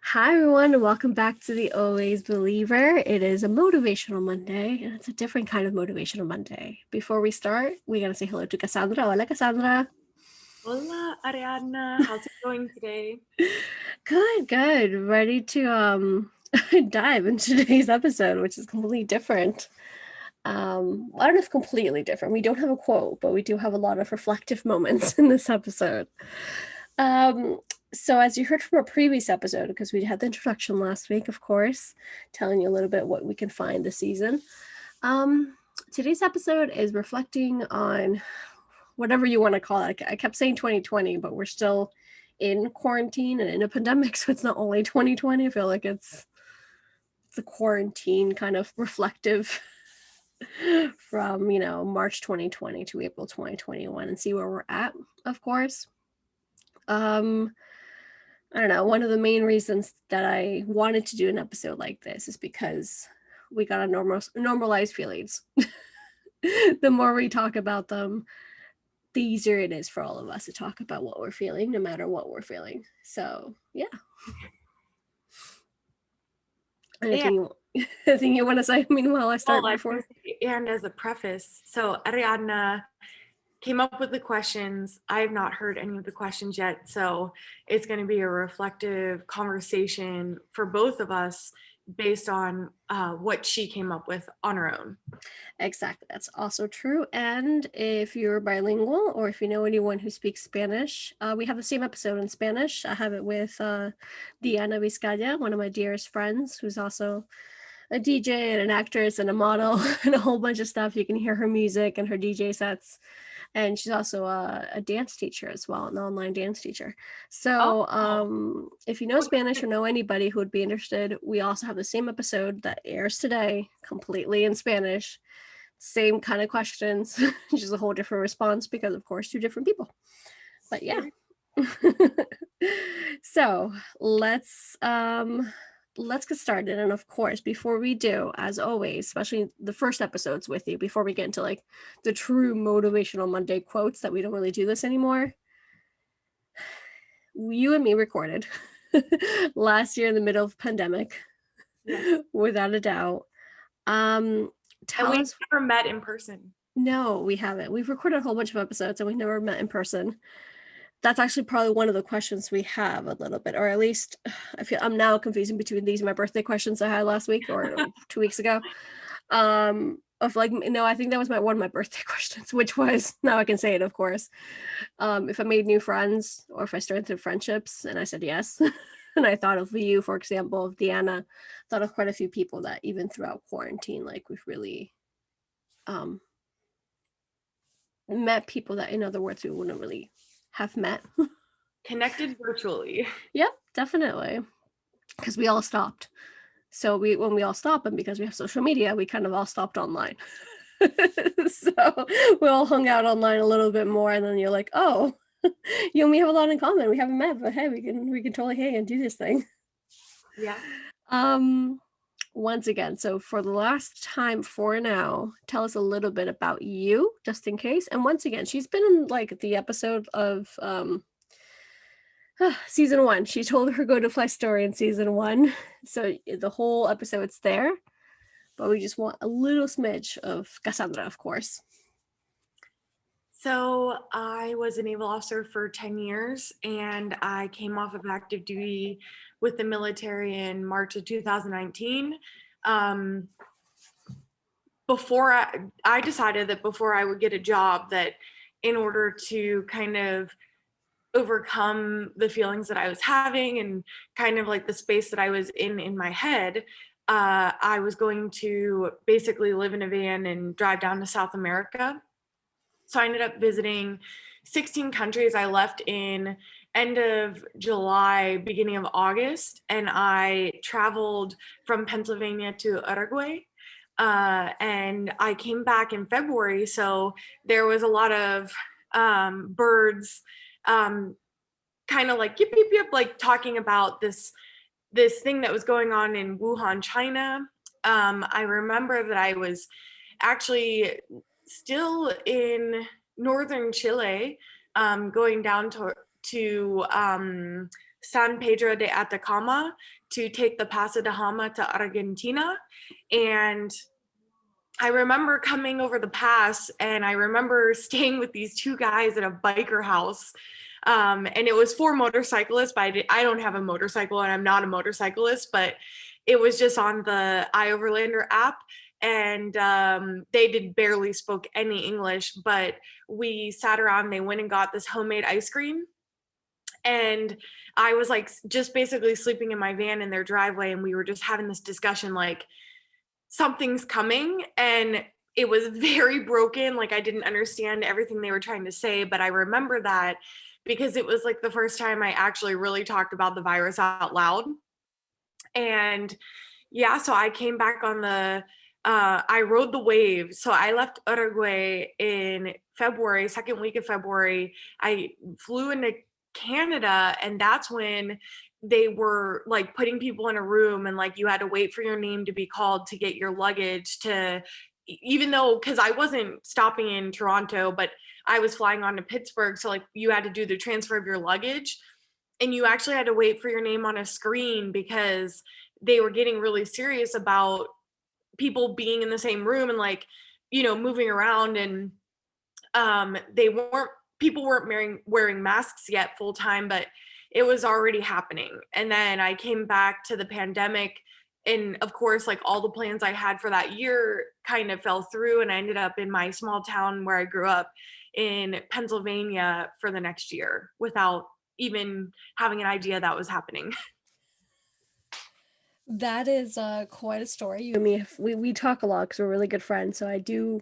Hi, everyone, and welcome back to the Always Believer. It is a Motivational Monday, and it's a different kind of Motivational Monday. Before we start, we gotta say hello to Cassandra. Hola, Cassandra. Hola, Ariadna. How's it going today? Good. Ready to dive into today's episode, which is completely different. I don't know if completely different. We don't have a quote, but we do have a lot of reflective moments in this episode. Um, so as you heard from our previous episode, because we had the introduction last week, of course, telling you a little bit what we can find this season. Um, Today's episode is reflecting on whatever you want to call it. I kept saying 2020, but we're still in quarantine and in a pandemic, so it's not only 2020. I feel like it's the quarantine kind of reflective from March 2020 to April 2021 and see where we're at, of course. um I don't know, one of the main reasons that I wanted to do an episode like this is because we gotta normalize feelings. The more we talk about them, the easier it is for all of us to talk about what we're feeling, no matter what we're feeling. So yeah. And, Anything anything you want to say meanwhile I well, start I was before? going to say, and as a preface, so Ariadna came up with the questions. I have not heard any of the questions yet, so it's going to be a reflective conversation for both of us based on what she came up with on her own. Exactly. That's also true. And if you're bilingual or if you know anyone who speaks Spanish, we have the same episode in Spanish. I have it with Diana Vizcaya, one of my dearest friends, who's also a DJ and an actress and a model and a whole bunch of stuff. You can hear her music and her DJ sets. And she's also a dance teacher as well, an online dance teacher. So Oh, if you know Spanish or know anybody who would be interested, we also have the same episode that airs today, completely in Spanish, same kind of questions, just a whole different response because, of course, two different people. But yeah. So let's get started. And of course, before we do, as always, especially the first episodes with you, before we get into like the true motivational Monday quotes that we don't really do this anymore, you and me recorded last year in the middle of pandemic, yes. without a doubt. Um, And Tell we us. never met in person. No, we haven't. We've recorded a whole bunch of episodes and we've never met in person. That's actually probably one of the questions we have a little bit, or at least I'm now confusing between these and my birthday questions I had last week or 2 weeks ago. Of like, no, I think that was one of my birthday questions, which was, now I can say it, of course. If I made new friends or if I strengthened friendships, and I said yes. And I thought of you, for example, of Deanna, thought of quite a few people that even throughout quarantine, like we've really um met people that, in other words, we wouldn't really have met. Connected virtually. Yep, definitely. Because we all stopped. So when we all stop, and because we have social media, we kind of all stopped online. So we all hung out online a little bit more, and then you're like, oh, you and me have a lot in common. We haven't met, but hey, we can totally hang and do this thing. Yeah. Um, Once again, so for the last time for now, tell us a little bit about you, just in case. And once again, she's been in like the episode of season one. She told her go to fly story in season one. So the whole episode's there. But we just want a little smidge of Cassandra, of course. So I was a naval officer for 10 years and I came off of active duty with the military in March of 2019. Um, before I decided that before I would get a job, that in order to kind of overcome the feelings that I was having and kind of like the space that I was in my head, I was going to basically live in a van and drive down to South America. So I ended up visiting 16 countries. I left in end of July, beginning of August, and I traveled from Pennsylvania to Uruguay. And I came back in February, so there was a lot of birds, kind of like yip yip yip, like talking about this thing that was going on in Wuhan, China. I remember that I was actually still in northern Chile, going down to San Pedro de Atacama to take the Paso de Jama to Argentina. And I remember coming over the pass, and I remember staying with these two guys at a biker house. And it was for motorcyclists, but I don't have a motorcycle and I'm not a motorcyclist, but it was just on the iOverlander app. And they did barely spoke any English, but we sat around, they went and got this homemade ice cream. And I was like just basically sleeping in my van in their driveway, and we were just having this discussion like, something's coming. And it was very broken, like I didn't understand everything they were trying to say, but I remember that because it was like the first time I actually really talked about the virus out loud. And yeah, so I came back on the I rode the wave. So I left Uruguay in February, second week of February. I flew into Canada, and that's when they were like putting people in a room, and like you had to wait for your name to be called to get your luggage to, even though, because I wasn't stopping in Toronto, but I was flying on to Pittsburgh. So like you had to do the transfer of your luggage, and you actually had to wait for your name on a screen because they were getting really serious about people being in the same room and like, moving around. And they weren't people weren't wearing masks yet full time, but it was already happening. And then I came back to the pandemic, and of course, like all the plans I had for that year kind of fell through, and I ended up in my small town where I grew up in Pennsylvania for the next year without even having an idea that was happening. That is quite a story. You and me, we talk a lot because we're really good friends. So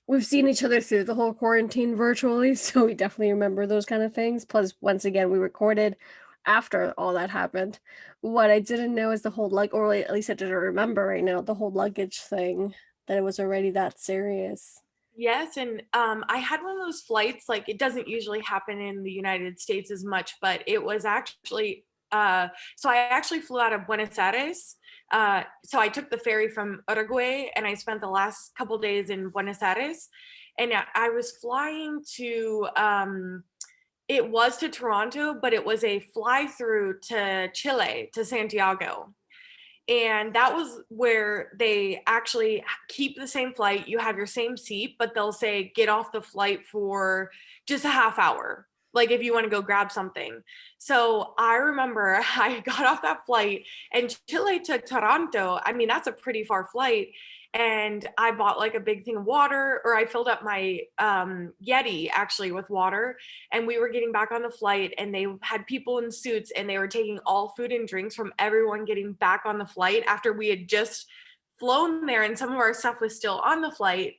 we've seen each other through the whole quarantine virtually. So we definitely remember those kind of things. Plus, once again, we recorded after all that happened. What I didn't know is the whole or at least I didn't remember right now, the whole luggage thing, that it was already that serious. Yes, and I had one of those flights. Like it doesn't usually happen in the United States as much, but it was actually. So I actually flew out of Buenos Aires. So I took the ferry from Uruguay, and I spent the last couple days in Buenos Aires, and I was flying to. It was to Toronto, but it was a fly through to Chile, to Santiago. And that was where they actually keep the same flight. You have your same seat, but they'll say, get off the flight for just a half hour, like if you want to go grab something. So I remember I got off that flight, and Chile to Toronto, I mean, that's a pretty far flight. And I bought like a big thing of water, or I filled up my Yeti actually with water. And we were getting back on the flight, and they had people in suits, and they were taking all food and drinks from everyone getting back on the flight after we had just flown there, and some of our stuff was still on the flight.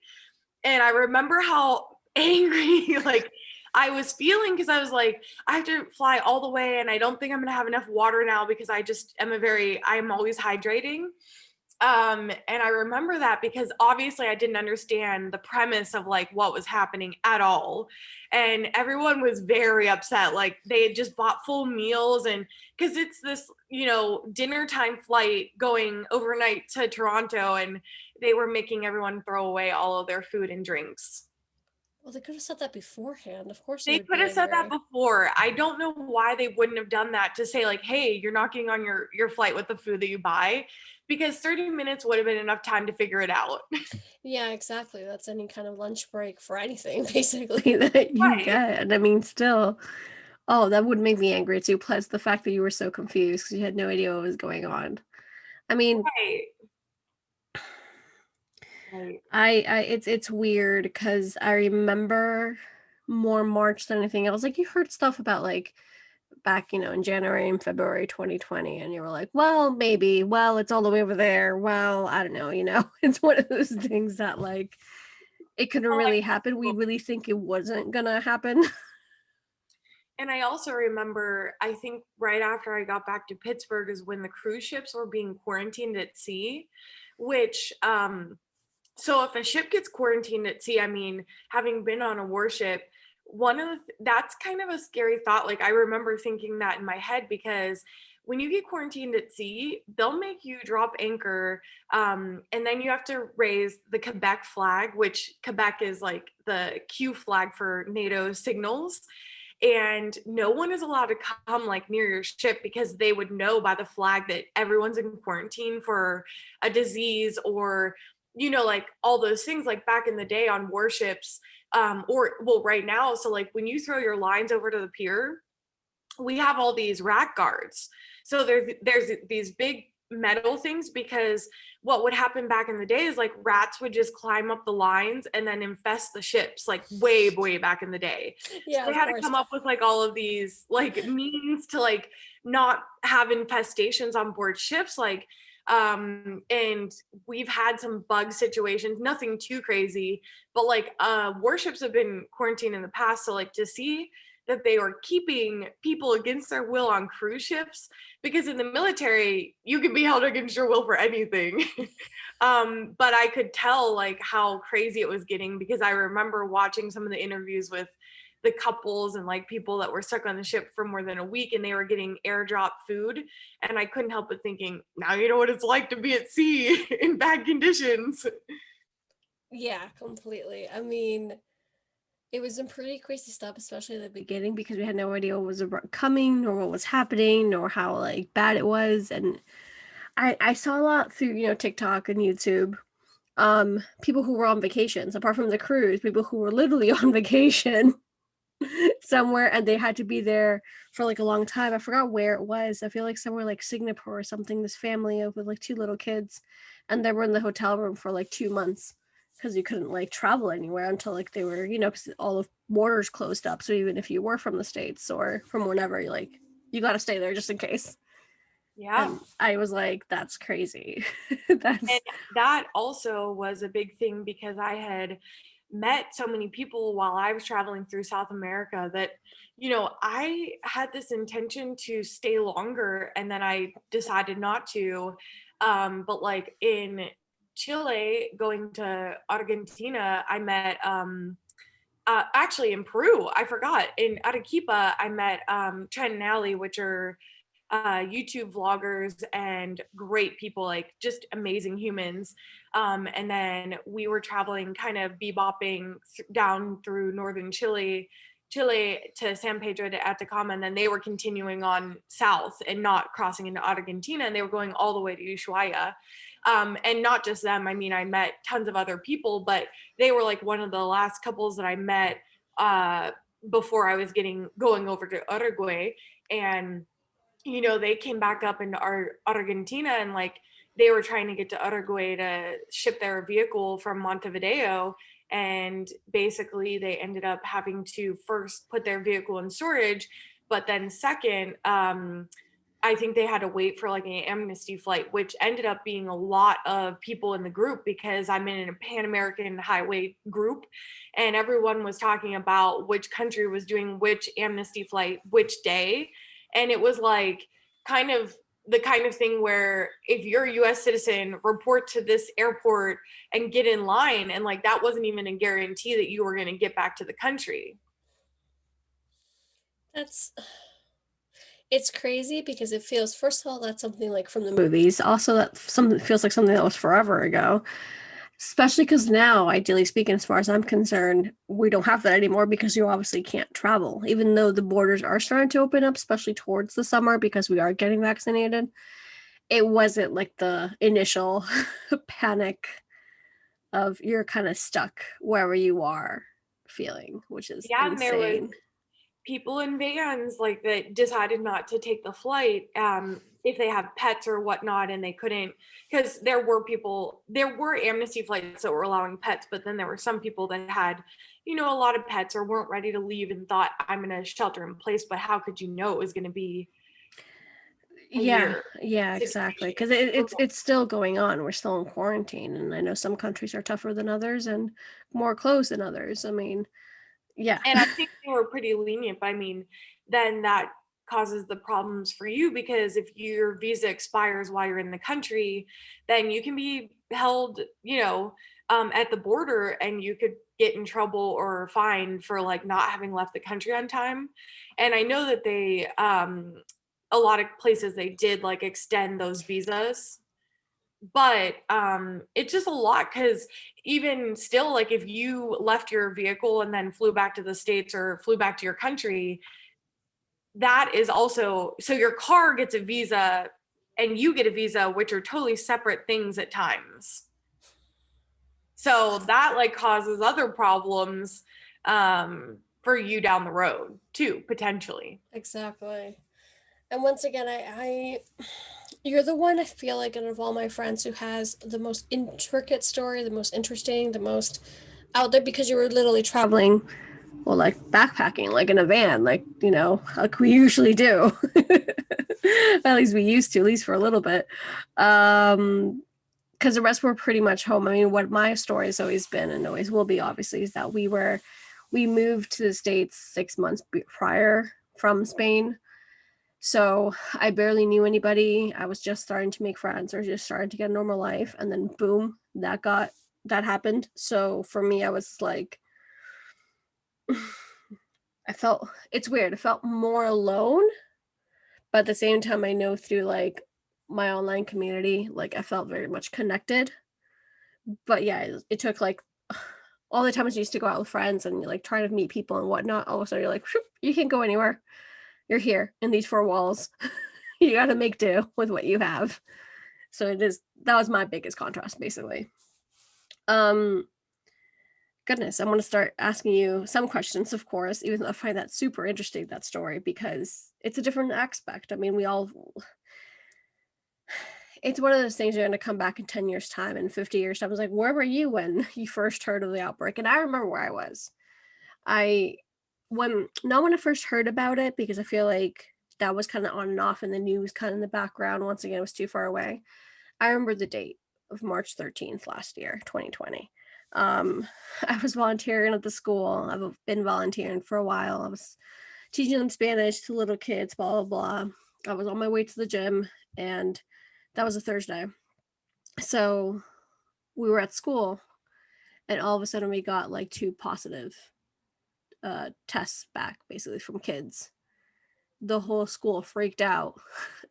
And I remember how angry like I was feeling, because I was like, I have to fly all the way, and I don't think I'm gonna have enough water now, because I'm always hydrating. And I remember that because obviously I didn't understand the premise of like what was happening at all. And everyone was very upset. Like they had just bought full meals, and because it's this, dinner time flight going overnight to Toronto, and they were making everyone throw away all of their food and drinks. Well, they could have said that beforehand. Of course, they They would could be have said that angry. before. I don't know why they wouldn't have done that, to say like, hey, you're not getting on your flight with the food that you buy, because 30 minutes would have been enough time to figure it out. Yeah, exactly. That's any kind of lunch break for anything, basically, that you Right. get. I mean, still, oh, that would make me angry too. Plus, the fact that you were so confused because you had no idea what was going on. I mean, Right. Right. it's weird because I remember more March than anything else. Like you heard stuff about like back, in January and February 2020, and you were like, well, maybe, well, it's all the way over there. Well, I don't know. It's one of those things that like it couldn't Well, really happen. We really think it wasn't gonna happen. and I also remember, I think right after I got back to Pittsburgh is when the cruise ships were being quarantined at sea, which, so if a ship gets quarantined at sea, I mean, having been on a warship, that's kind of a scary thought. Like I remember thinking that in my head, because when you get quarantined at sea, they'll make you drop anchor, and then you have to raise the Quebec flag, which Quebec is like the Q flag for NATO signals. and no one is allowed to come like near your ship because they would know by the flag that everyone's in quarantine for a disease or like all those things like back in the day on warships, or well right now. So like when you throw your lines over to the pier, we have all these rack guards. So there's these big metal things, because what would happen back in the day is like rats would just climb up the lines and then infest the ships, like way back in the day. So Yeah, they of had to course. come up with like all of these like means to like not have infestations on board ships, like and we've had some bug situations, nothing too crazy, but like warships have been quarantined in the past. So like to see that they were keeping people against their will on cruise ships, because in the military you can be held against your will for anything. But I could tell like how crazy it was getting, because I remember watching some of the interviews with the couples and like people that were stuck on the ship for more than a week and they were getting airdrop food, and I couldn't help but thinking, now you know what it's like to be at sea in bad conditions. Yeah, completely. I mean, it was some pretty crazy stuff, especially at the beginning, because we had no idea what was coming, nor what was happening, nor how like bad it was. And I saw a lot through, TikTok and YouTube. People who were on vacations, apart from the cruise, people who were literally on vacation somewhere, and they had to be there for like a long time. I forgot where it was. I feel like somewhere like Singapore or something. This family of with like two little kids, and they were in the hotel room for like 2 months because you couldn't like travel anywhere until like they were, because all the borders closed up. So even if you were from the States or from whenever, you got to stay there just in case. Yeah. And I was like, that's crazy. And That's that also was a big thing, because I had met so many people while I was traveling through South America that, I had this intention to stay longer and then I decided not to. But like in Chile, going to Argentina, I met, actually in Peru, I forgot, in Arequipa, I met Trent and Allie, which are YouTube vloggers and great people, like just amazing humans. And then we were traveling, kind of bebopping down through northern Chile to San Pedro de Atacama, and then they were continuing on south and not crossing into Argentina, and they were going all the way to Ushuaia. And not just them. I mean, I met tons of other people, but they were like one of the last couples that I met before I was going over to Uruguay. And they came back up into Argentina, and like they were trying to get to Uruguay to ship their vehicle from Montevideo. And basically, they ended up having to first put their vehicle in storage, but then second, I think they had to wait for like an amnesty flight, which ended up being a lot of people in the group, because I'm in a Pan American highway group, and everyone was talking about which country was doing which amnesty flight which day. And it was like kind of the kind of thing where if you're a US citizen, report to this airport and get in line. And like that wasn't even a guarantee that you were going to get back to the country. that's it's crazy because it feels, first of all, that's something like from the movies. Also, that something feels like something that was forever ago. Especially because now, ideally speaking, as far as I'm concerned, we don't have that anymore because you obviously can't travel. Even though the borders are starting to open up, especially towards the summer because we are getting vaccinated, it wasn't like the initial panic of you're kind of stuck wherever you are feeling, which is Yeah, and there was insane. people in vans like that decided not to take the flight, if they have pets or whatnot, and they couldn't, because there were amnesty flights that were allowing pets, but then there were some people that had a lot of pets or weren't ready to leave and thought, I'm in a shelter in place, but how could you know it was going to be a Yeah, year yeah, exactly. situation? Because it's still going on. We're still in quarantine, and I know some countries are tougher than others and more closed than others. I mean, yeah. And I think they were pretty lenient, but I mean, then that causes the problems for you, because if your visa expires while you're in the country, then you can be held, at the border, and you could get in trouble or fined for like not having left the country on time. And I know that a lot of places they did like extend those visas, But it's just a lot, because even still, like if you left your vehicle and then flew back to the States or flew back to your country, that is also, so your car gets a visa and you get a visa, which are totally separate things at times. So that like causes other problems for you down the road too, potentially. Exactly. And once again, you're the one I feel like out of all my friends who has the most intricate story, the most interesting, the most out there, because you were literally traveling, well, like backpacking, like in a van, like, like we usually do. At least we used to, at least for a little bit. Because the rest were pretty much home. I mean, what my story has always been and always will be, obviously, is that we moved to the States 6 months prior from Spain. So I barely knew anybody. I was just starting to make friends or just starting to get a normal life. And then boom, that happened. So for me, I was like, I felt, it's weird. I felt more alone, but at the same time, I know through like my online community, like I felt very much connected. But yeah, it took like all the times I used to go out with friends and like try to meet people and whatnot. All of a sudden, you're like, you can't go anywhere. You're here in these four walls. You got to make do with what you have. So that was my biggest contrast, basically. Um, Goodness, I want to start asking you some questions, of course, even though I find that super interesting, that story, because it's a different aspect. I mean, it's one of those things you're going to come back in 10 years' time and 50 years' time. I was like, where were you when you first heard of the outbreak? And I remember where I was. I, not when I first heard about it, because I feel like that was kind of on and off in the news, kind of in the background. Once again, it was too far away. I remember the date of March 13th last year, 2020. I was volunteering at the school. I've been volunteering for a while. I was teaching them Spanish to little kids, blah, blah, blah. I was on my way to the gym, and that was a Thursday. So we were at school, and all of a sudden we got like two positive tests back, basically, from kids. The whole school freaked out.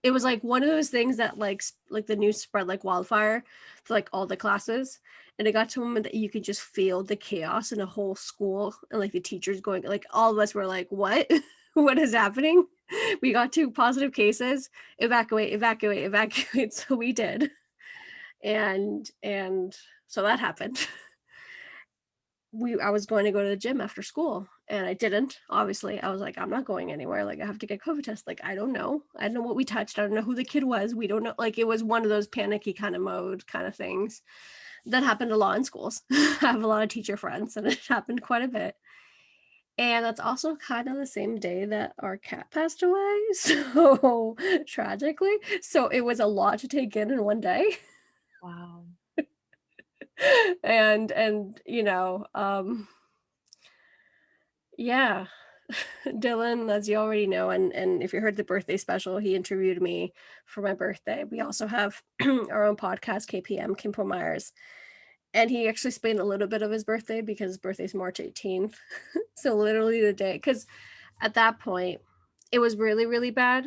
It was like one of those things that like the news spread like wildfire to like all the classes. And it got to a moment that you could just feel the chaos in a whole school, and like the teachers going, like all of us were like, what? What is happening? We got two positive cases. Evacuate, evacuate, evacuate. So we did. And so that happened. I was going to go to the gym after school, and I didn't. Obviously, I was like, I'm not going anywhere. Like, I have to get COVID test. Like, I don't know. I don't know what we touched. I don't know who the kid was. We don't know. Like, it was one of those panicky kind of mode kind of things that happened a lot in schools. I have a lot of teacher friends, and it happened quite a bit. And that's also kind of the same day that our cat passed away. So tragically, so it was a lot to take in one day. Wow. And yeah. Dylan, as you already know, and if you heard the birthday special, he interviewed me for my birthday. We also have our own podcast, KPM, Kimpo Myers, and he actually explained a little bit of his birthday because his birthday is March 18th. So literally the day, because at that point, it was really, really bad,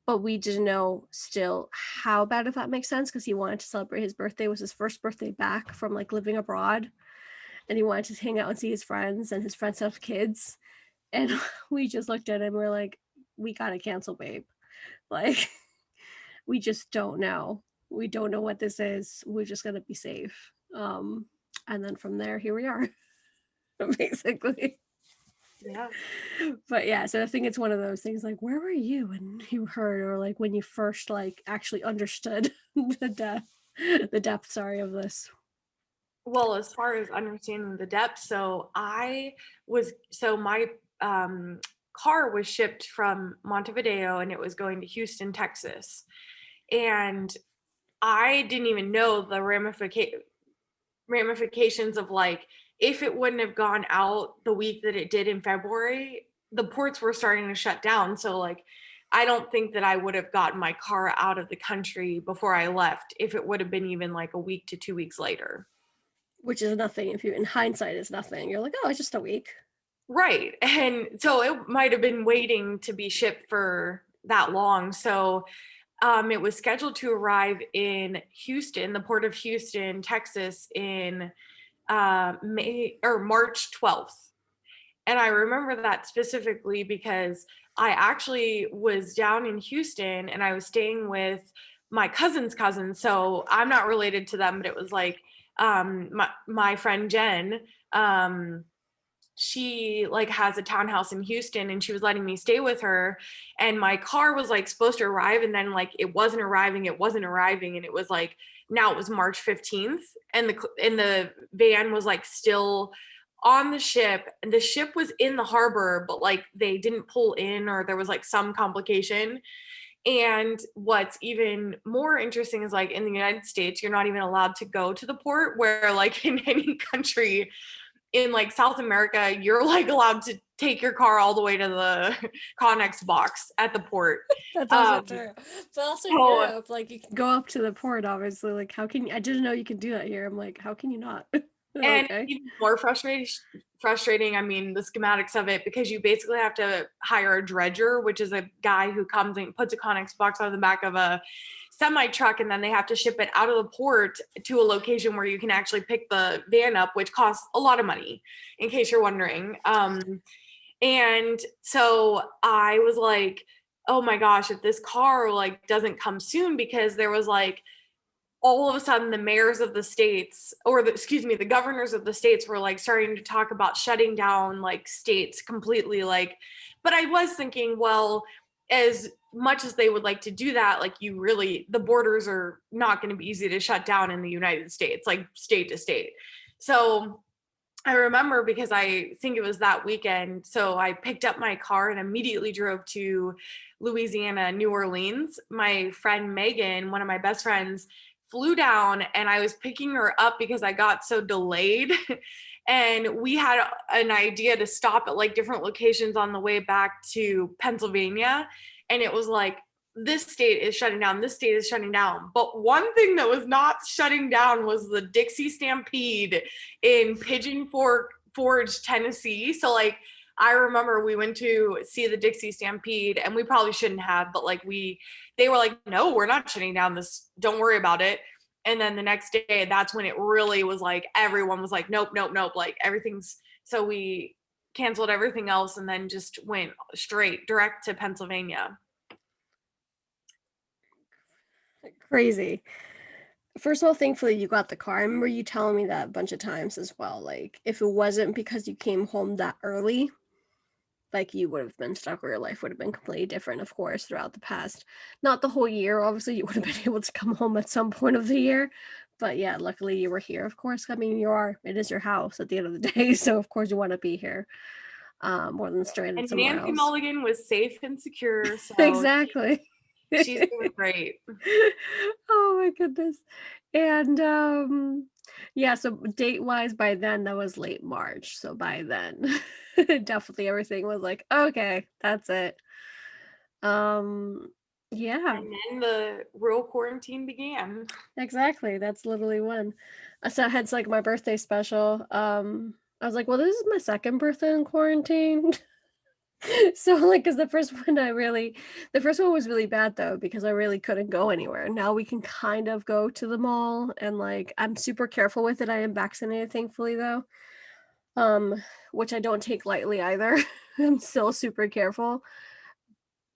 but we didn't know still how bad, if that makes sense, because he wanted to celebrate his birthday. It was his first birthday back from like living abroad, and he wanted to hang out and see his friends, and his friends have kids. And we just looked at him and we're like, we gotta cancel, babe. Like, we just don't know. We don't know what this is. We're just gonna be safe. And then from there, here we are, basically. Yeah. But yeah, so I think it's one of those things like, where were you when you heard, or like when you first like actually understood the depth, sorry, of this? Well, as far as understanding the depth, so my car was shipped from Montevideo and it was going to Houston, Texas. And I didn't even know the ramifications of like, if it wouldn't have gone out the week that it did in February, the ports were starting to shut down. So like, I don't think that I would have gotten my car out of the country before I left if it would have been even like a week to 2 weeks later. Which is nothing. If you, in hindsight, is nothing. You're like, oh, it's just a week. Right. And so it might have been waiting to be shipped for that long. So It was scheduled to arrive in Houston, the port of Houston, Texas, in March 12th. And I remember that specifically because I actually was down in Houston and I was staying with my cousin's cousin. So I'm not related to them, but it was like my friend Jen. She like has a townhouse in Houston and she was letting me stay with her, and my car was like supposed to arrive, and then like it wasn't arriving, and it was like now it was March 15th, and the van was like still on the ship, and the ship was in the harbor, but like they didn't pull in, or there was like some complication. And what's even more interesting is like in the United States, you're not even allowed to go to the port, where like in any country in like South America, you're like allowed to take your car all the way to the Connex box at the port. That's also Um, true. But also in so Europe, like you can go up to the port, obviously. Like, how can you? I didn't know you could do that here. I'm like, how can you not? and Okay. even more frustrating, I mean, the schematics of it, because you basically have to hire a dredger, which is a guy who comes and puts a Connex box on the back of a semi truck, and then they have to ship it out of the port to a location where you can actually pick the van up, which costs a lot of money, in case you're wondering. And so I was like, oh my gosh, if this car like doesn't come soon, because there was like all of a sudden the mayors of the states, or excuse me, the governors of the states were like starting to talk about shutting down like states completely. Like, but I was thinking, well, as much as they would like to do that, like the borders are not going to be easy to shut down in the United States, like state to state. So I remember, because I think it was that weekend. So I picked up my car and immediately drove to Louisiana, New Orleans. My friend Megan, one of my best friends, flew down, and I was picking her up because I got so delayed. And we had an idea to stop at like different locations on the way back to Pennsylvania. And it was like, this state is shutting down, this state is shutting down. But one thing that was not shutting down was the Dixie Stampede in Forge, Tennessee. So like I remember we went to see the Dixie Stampede, and we probably shouldn't have, but like they were like, no, we're not shutting down this. Don't worry about it. And then the next day, that's when it really was like, everyone was like, nope, nope, nope. Like everything's, so we canceled everything else and then just went straight direct to Pennsylvania. Crazy. First of all, thankfully you got the car. I remember you telling me that a bunch of times as well. Like, if it wasn't because you came home that early, like you would have been stuck, or your life would have been completely different, of course, throughout the past. Not the whole year, obviously, you would have been able to come home at some point of the year. But yeah, luckily you were here, of course. I mean, it is your house at the end of the day. So, of course, you want to be here more than stranded And somewhere Nancy else. Mulligan was safe and secure. So Exactly. she's doing great. Oh my goodness. And yeah, so date wise by then that was late March. So by then definitely everything was like, okay, that's it. Um yeah, And then the real quarantine began. exactly. That's literally when. So hence like my birthday special. I was like, well, this is my second birthday in quarantine. So like, because the first one was really bad though, because I really couldn't go anywhere. Now we can kind of go to the mall, and like I'm super careful with it. I am vaccinated, thankfully, though, um which I don't take lightly either. I'm still super careful,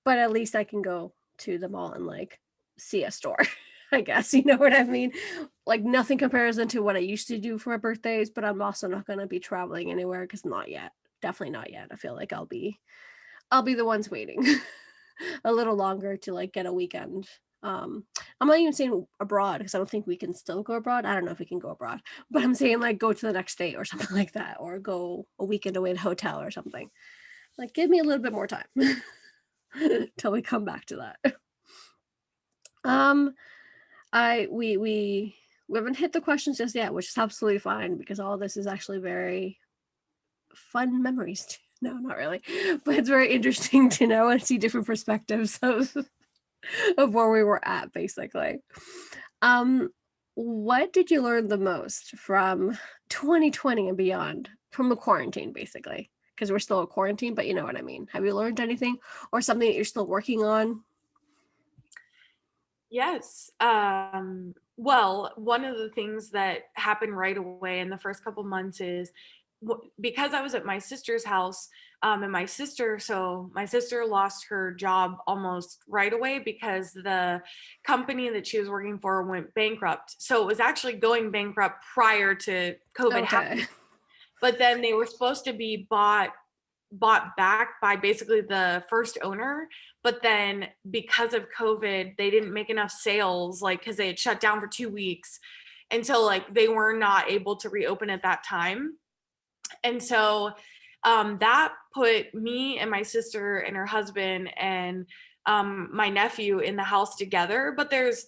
but at least I can go to the mall and like see a store. I guess, you know what I mean? Like nothing compares into what I used to do for my birthdays, but I'm also not going to be traveling anywhere, because not yet, definitely not yet. I feel like I'll be the ones waiting a little longer to like get a weekend. I'm not even saying abroad, because I don't think we can still go abroad. I don't know if we can go abroad, but I'm saying like go to the next state or something like that, or go a weekend away at a hotel or something. Like give me a little bit more time till we come back to that. Um, I we haven't hit the questions just yet, which is absolutely fine, because all this is actually very fun memories too. No, not really, but it's very interesting to know and see different perspectives of where we were at, basically. Um, what did you learn the most from 2020 and beyond, from the quarantine, basically? Because we're still in quarantine, but you know what I mean. Have you learned anything, or something that you're still working on? Yes. Well, one of the things that happened right away in the first couple months is because I was at my sister's house, and my sister lost her job almost right away because the company that she was working for went bankrupt. So it was actually going bankrupt prior to COVID Okay. happening. But then they were supposed to be bought back by basically the first owner, but then because of COVID they didn't make enough sales, like because they had shut down for 2 weeks, and so like they were not able to reopen at that time. And so that put me and my sister and her husband and my nephew in the house together. But there's,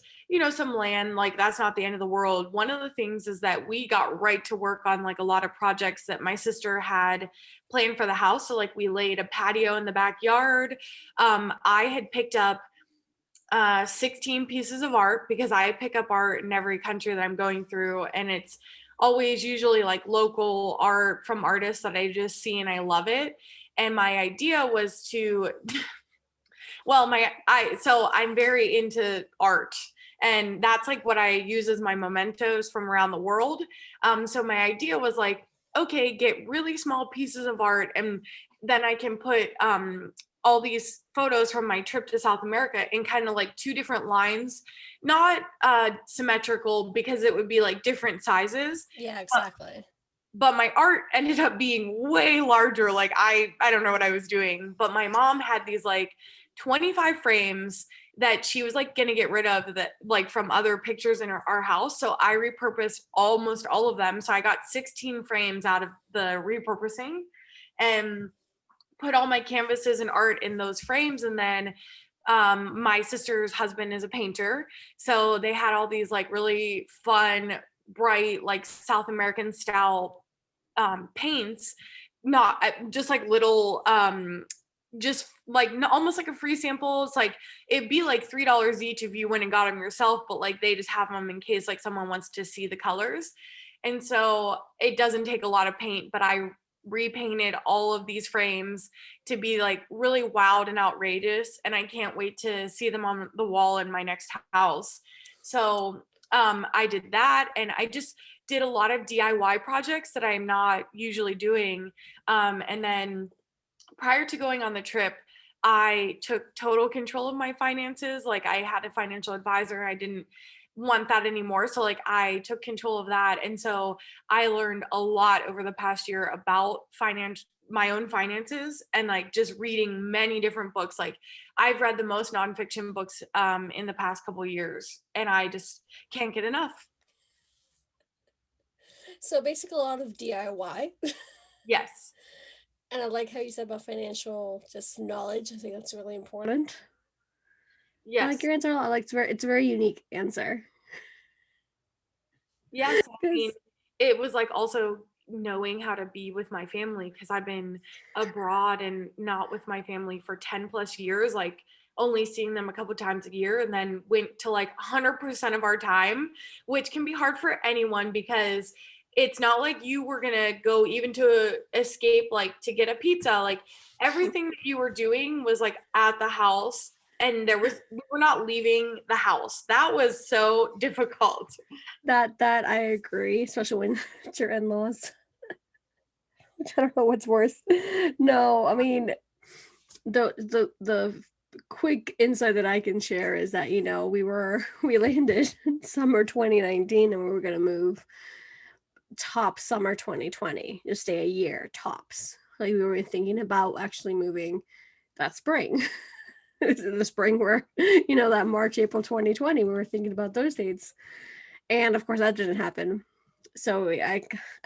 some land, like that's not the end of the world. One of the things is that we got right to work on like a lot of projects that my sister had planned for the house. So like we laid a patio in the backyard. I had picked up 16 pieces of art because I pick up art in every country that I'm going through. And it's always usually like local art from artists that I just see and I love it. And my idea was to, well, so I'm very into art. And that's like what I use as my mementos from around the world. So my idea was like, okay, get really small pieces of art, and then I can put all these photos from my trip to South America in kind of like two different lines, not symmetrical because it would be like different sizes. Yeah, But exactly. but my art ended up being way larger. Like I don't know what I was doing, but my mom had these like 25 frames that she was like gonna get rid of, that like from other pictures in our house. So I repurposed almost all of them. So I got 16 frames out of the repurposing and put all my canvases and art in those frames. And then my sister's husband is a painter, so they had all these like really fun, bright, like South American style paints, not just like little just like almost like a free sample. It's like it'd be like $3 each if you went and got them yourself, but like they just have them in case like someone wants to see the colors. And so it doesn't take a lot of paint, but I repainted all of these frames to be like really wild and outrageous, and I can't wait to see them on the wall in my next house. So I did that, and I just did a lot of DIY projects that I'm not usually doing. And then prior to going on the trip, I took total control of my finances. Like I had a financial advisor. I didn't want that anymore. So like I took control of that. And so I learned a lot over the past year about my own finances, and like just reading many different books. Like I've read the most nonfiction books in the past couple years, and I just can't get enough. So basically a lot of DIY. Yes. And I like how you said about financial just knowledge. I think that's really important. I like Yes. your answer a lot. Like it's a very unique answer. Yes, I mean, Because it was, like, also knowing how to be with my family because 'cause I've been abroad and not with my family for 10 plus years, like, only seeing them a couple times a year, and then went to, like, 100% of our time, which can be hard for anyone because it's not like you were gonna go even to escape, like, to get a pizza. Like, everything that you were doing was, like, at the house, and we were not leaving the house. That was so difficult. that I agree, especially when it's your in-laws. Which I don't know what's worse. No, I mean the quick insight that I can share is that, we landed in summer 2019 and we were gonna move top summer 2020, just stay a year tops. Like we were thinking about actually moving that spring. The spring where, that March, April 2020, we were thinking about those dates. And of course that didn't happen. So I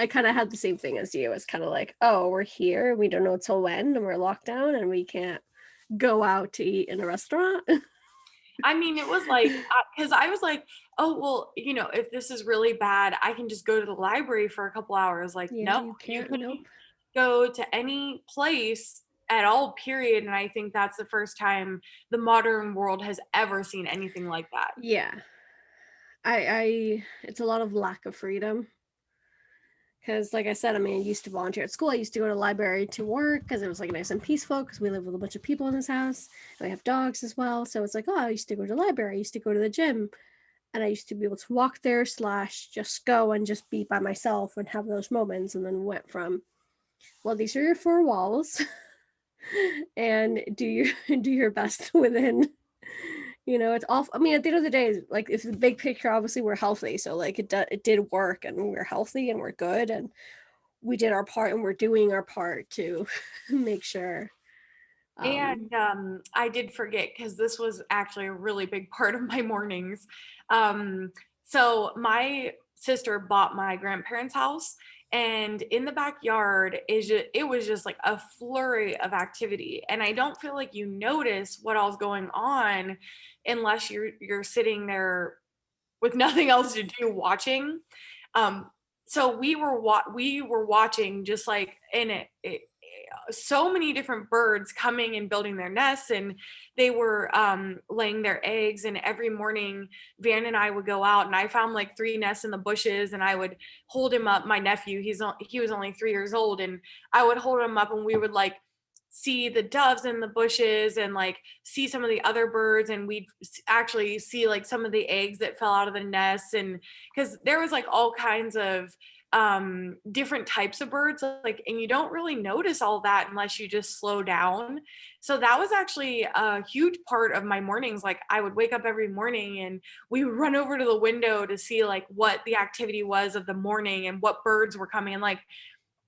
kind of had the same thing as you. It's kind of like, oh, we're here, we don't know till when, and we're locked down and we can't go out to eat in a restaurant. I mean, it was like, because I was like, oh, well, if this is really bad, I can just go to the library for a couple hours. Like, Yeah, no, you you can't. can Nope. go to any place at all, period. And I think that's the first time the modern world has ever seen anything like that. Yeah. I it's a lot of lack of freedom Because, like I said, I mean, I used to volunteer at school. I used to go to the library to work because it was like nice and peaceful because we live with a bunch of people in this house. And we have dogs as well. So it's like, oh, I used to go to the library. I used to go to the gym. And I used to be able to walk there slash just go and just be by myself and have those moments. And then went from, well, these are your four walls and do your best within. It's awful. I mean, at the end of the day, like, if the big picture, obviously we're healthy, so like it did work, and we're healthy and we're good, and we did our part, and we're doing our part to make sure. And I did forget because this was actually a really big part of my mornings. So my sister bought my grandparents' house, and in the backyard it was just like a flurry of activity. And I don't feel like you notice what all's going on unless you're sitting there with nothing else to do watching. Um, so we were watching just like in it so many different birds coming and building their nests, and they were laying their eggs. And every morning Van and I would go out, and I found like 3 nests in the bushes, and I would hold him up. My nephew, he was only 3 years old, and I would hold him up, and we would like see the doves in the bushes and like see some of the other birds, and we'd actually see like some of the eggs that fell out of the nests. And because there was like all kinds of different types of birds, like, and you don't really notice all that unless you just slow down. So that was actually a huge part of my mornings. Like, I would wake up every morning and we would run over to the window to see like what the activity was of the morning and what birds were coming. And like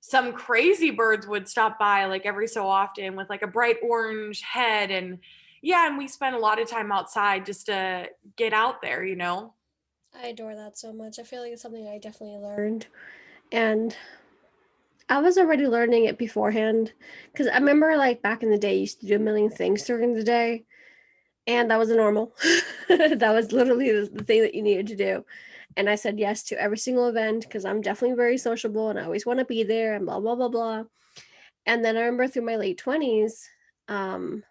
some crazy birds would stop by like every so often with like a bright orange head. And yeah, and we spent a lot of time outside just to get out there, you know. I adore that so much. I feel like it's something I definitely learned, and I was already learning it beforehand because I remember, like, back in the day, I used to do a million things during the day, and that was a normal. That was literally the thing that you needed to do. And I said yes to every single event because I'm definitely very sociable and I always want to be there and blah, blah, blah, blah. And then I remember through my late 20s, um,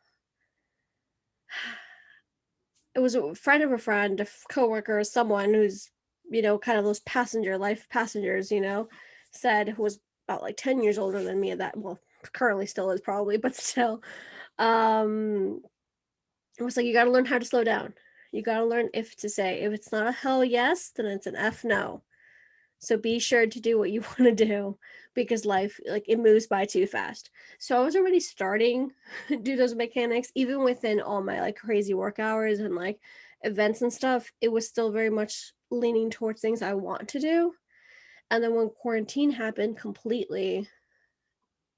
it was a friend of a friend, a coworker, someone who's, kind of those life passengers, said, who was about like 10 years older than me at that, well, currently still is probably, but still, um, it was like, you got to learn how to slow down. You got to learn if to say. If it's not a hell yes, then it's an F no. So be sure to do what you want to do because life, like, it moves by too fast. So I was already starting to do those mechanics, even within all my like crazy work hours and like events and stuff. It was still very much leaning towards things I want to do. And then when quarantine happened completely,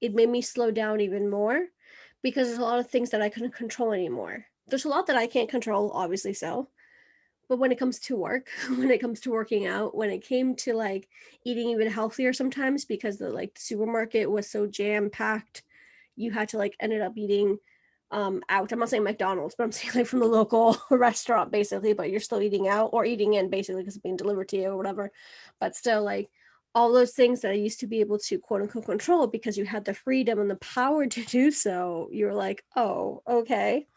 it made me slow down even more because there's a lot of things that I couldn't control anymore. There's a lot that I can't control, obviously so. But when it comes to work, when it comes to working out, when it came to like eating even healthier sometimes because the supermarket was so jam packed, you had to like ended up eating out. I'm not saying McDonald's, but I'm saying like from the local restaurant basically, but you're still eating out or eating in basically because it's being delivered to you or whatever. But still, like, all those things that I used to be able to quote unquote control because you had the freedom and the power to do so, you're like, oh, okay,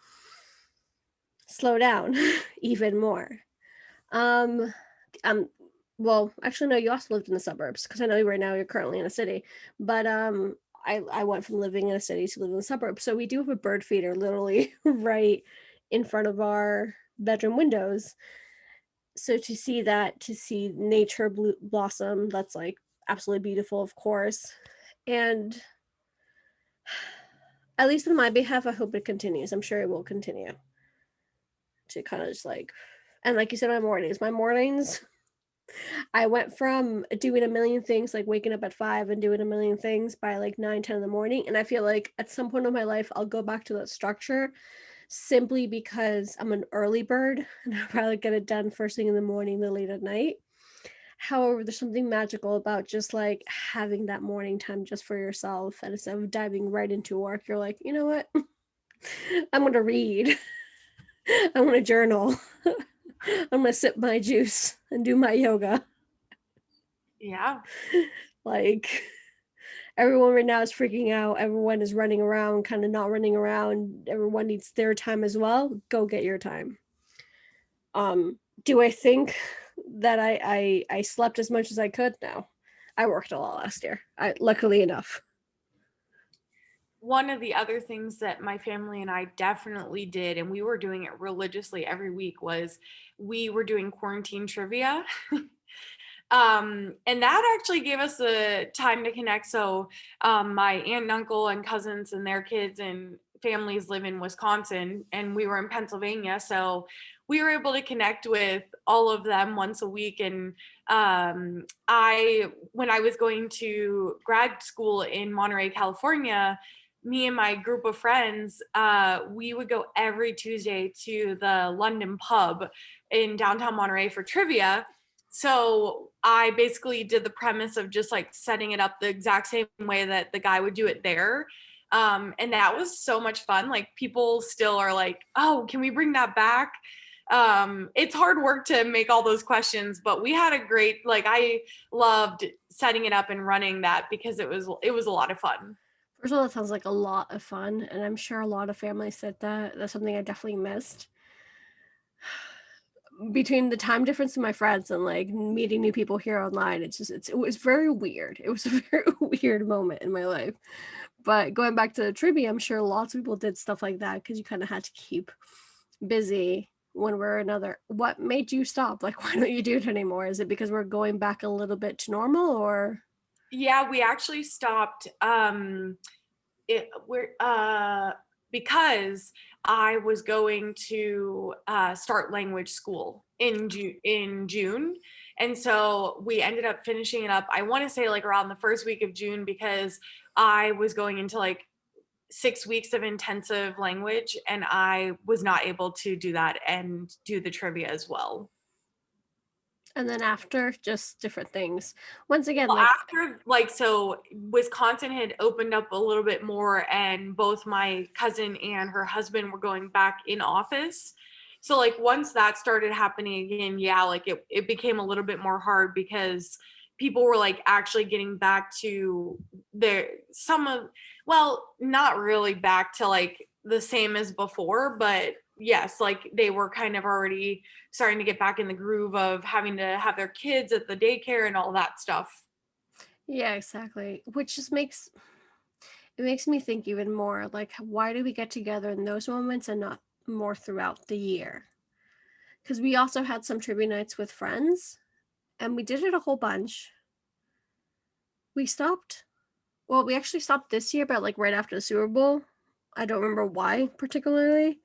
slow down even more. Um, um, well, actually, no, you also lived in the suburbs because I know right now you're currently in a city. But I went from living in a city to living in the suburbs. So we do have a bird feeder literally right in front of our bedroom windows. So to see that, to see nature blossom, that's like absolutely beautiful, of course. And at least on my behalf, I hope it continues. I'm sure it will continue to kind of just like, and like you said, my mornings I went from doing a million things, like waking up at 5 and doing a million things by like 9, 10 in the morning. And I feel like at some point in my life, I'll go back to that structure simply because I'm an early bird and I'd rather get it done first thing in the morning than late at night. However, there's something magical about just like having that morning time just for yourself. And instead of diving right into work, you're like, you know what? I'm going to read. I'm going to journal. I'm going to sip my juice and do my yoga. Yeah. Like, everyone right now is freaking out. Everyone is running around, kind of not running around. Everyone needs their time as well. Go get your time. Do I think that I slept as much as I could? No. I worked a lot last year. Luckily enough. One of the other things that my family and I definitely did, and we were doing it religiously every week, was we were doing quarantine trivia. And that actually gave us the time to connect. So my aunt and uncle and cousins and their kids and families live in Wisconsin, and we were in Pennsylvania. So we were able to connect with all of them once a week. And when I was going to grad school in Monterey, California, me and my group of friends, we would go every Tuesday to the London pub in downtown Monterey for trivia. So I basically did the premise of just like setting it up the exact same way that the guy would do it there. And that was so much fun. Like people still are like, oh, can we bring that back? It's hard work to make all those questions, but we had a great, like, I loved setting it up and running that because it was a lot of fun. First of all, that sounds like a lot of fun, and I'm sure a lot of families said that. That's something I definitely missed. Between the time difference in my friends and like meeting new people here online, it was very weird. It was a very weird moment in my life. But going back to the trivia, I'm sure lots of people did stuff like that because you kind of had to keep busy one way or another. What made you stop? Like, why don't you do it anymore? Is it because we're going back a little bit to normal, or? Yeah, we actually stopped. It we're because I was going to start language school in June, and so we ended up finishing it up. I want to say like around the first week of June because I was going into like 6 weeks of intensive language, and I was not able to do that and do the trivia as well. And then after, just different things. Once again, Well, like, after like so Wisconsin had opened up a little bit more and both my cousin and her husband were going back in office. So like once that started happening again, yeah, like it became a little bit more hard because people were like actually getting back to their some of well, not really back to like the same as before, but yes, like they were kind of already starting to get back in the groove of having to have their kids at the daycare and all that stuff. yeah, exactly. Which just makes me think even more like, why do we get together in those moments and not more throughout the year? Because we also had some trivia nights with friends, and we did it a whole bunch. We stopped. Well, we actually stopped this year, but like right after the Super Bowl. I don't remember why particularly.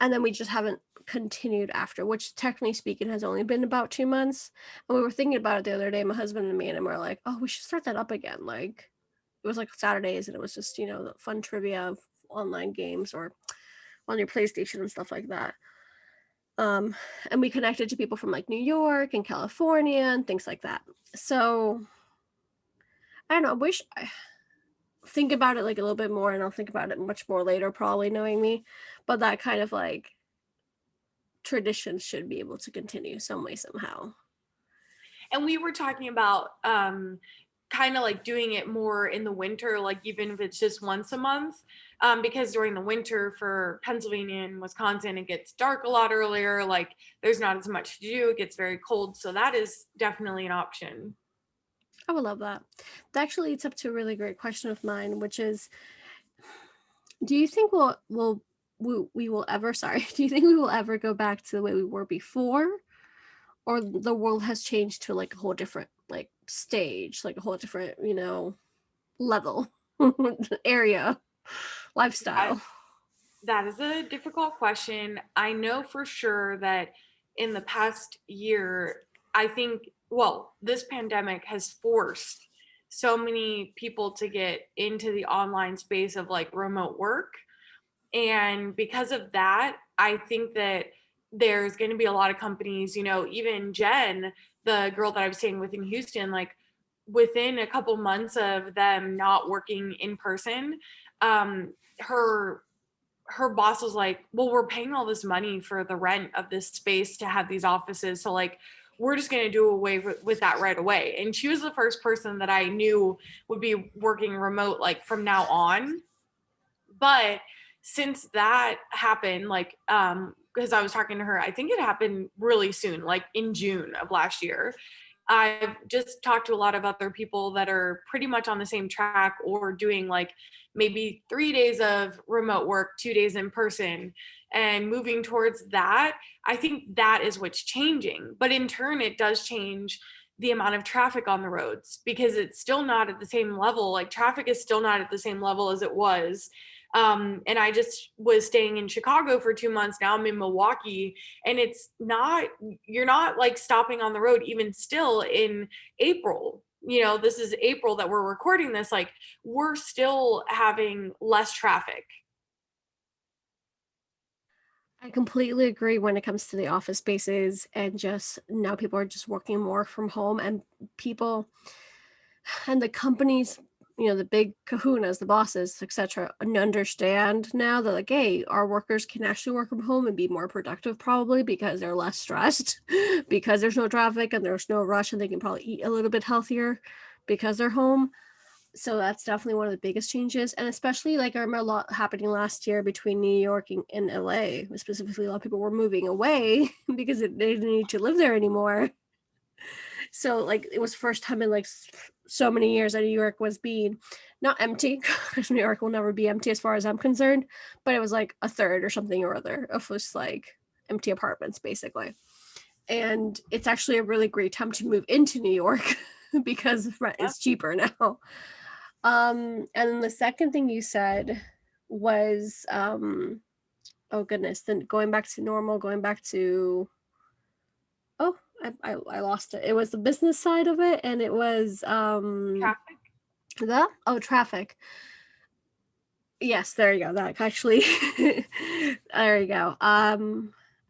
And then we just haven't continued after, which technically speaking has only been about 2 months. And we were thinking about it the other day, my husband and me, and we're like, oh, we should start that up again. Like, it was like Saturdays, and it was just, the fun trivia of online games or on your PlayStation and stuff like that. Um, and we connected to people from like New York and California and things like that. So I don't know. I wish I think about it like a little bit more, and I'll think about it much more later, probably knowing me. But that kind of like tradition should be able to continue some way, somehow. And we were talking about kind of like doing it more in the winter, like even if it's just once a month, because during the winter for Pennsylvania and Wisconsin, it gets dark a lot earlier. Like there's not as much to do. It gets very cold. So that is definitely an option. I would love that. That actually leads up to a really great question of mine, which is, do you think we will ever, sorry, do you think we will ever go back to the way we were before, or the world has changed to like a whole different like stage, like a whole different, level, area, That, lifestyle? that is a difficult question. I know for sure that in the past year, I think, well, this pandemic has forced so many people to get into the online space of like remote work. And because of that, I think that there's going to be a lot of companies, even Jen, the girl that I was staying with in Houston, like within a couple months of them not working in person, her boss was like, well, we're paying all this money for the rent of this space to have these offices. So like, we're just going to do away with that right away. And she was the first person that I knew would be working remote like from now on. But since that happened, like, because I was talking to her, I think it happened really soon, like in June of last year. I've just talked to a lot of other people that are pretty much on the same track or doing like maybe 3 days of remote work, 2 days in person, and moving towards that. I think that is what's changing. But in turn, it does change the amount of traffic on the roads because it's still not at the same level. Like traffic is still not at the same level as it was. And I just was staying in Chicago for 2 months. Now I'm in Milwaukee, and it's not, you're not like stopping on the road even still in April. You know, this is April that we're recording this. Like, we're still having less traffic. I completely agree when it comes to the office spaces, and just now people are just working more from home, and people and the companies, the big kahunas, the bosses, etc., understand now that, like, hey, our workers can actually work from home and be more productive probably because they're less stressed, because there's no traffic and there's no rush, and they can probably eat a little bit healthier because they're home. So that's definitely one of the biggest changes. And especially, like, I remember a lot happening last year between New York and LA. Specifically, a lot of people were moving away because they didn't need to live there anymore. So, like, it was first time in like so many years that New York was being not empty, because New York will never be empty as far as I'm concerned, but it was like a third or something or other of just like empty apartments basically. And it's actually a really great time to move into New York because rent Yep. is cheaper now. And then the second thing you said was, oh goodness, then going back to normal, going back to, oh, I lost it. It was the business side of it, and it was Traffic. traffic. Yes, there you go. That actually, there you go.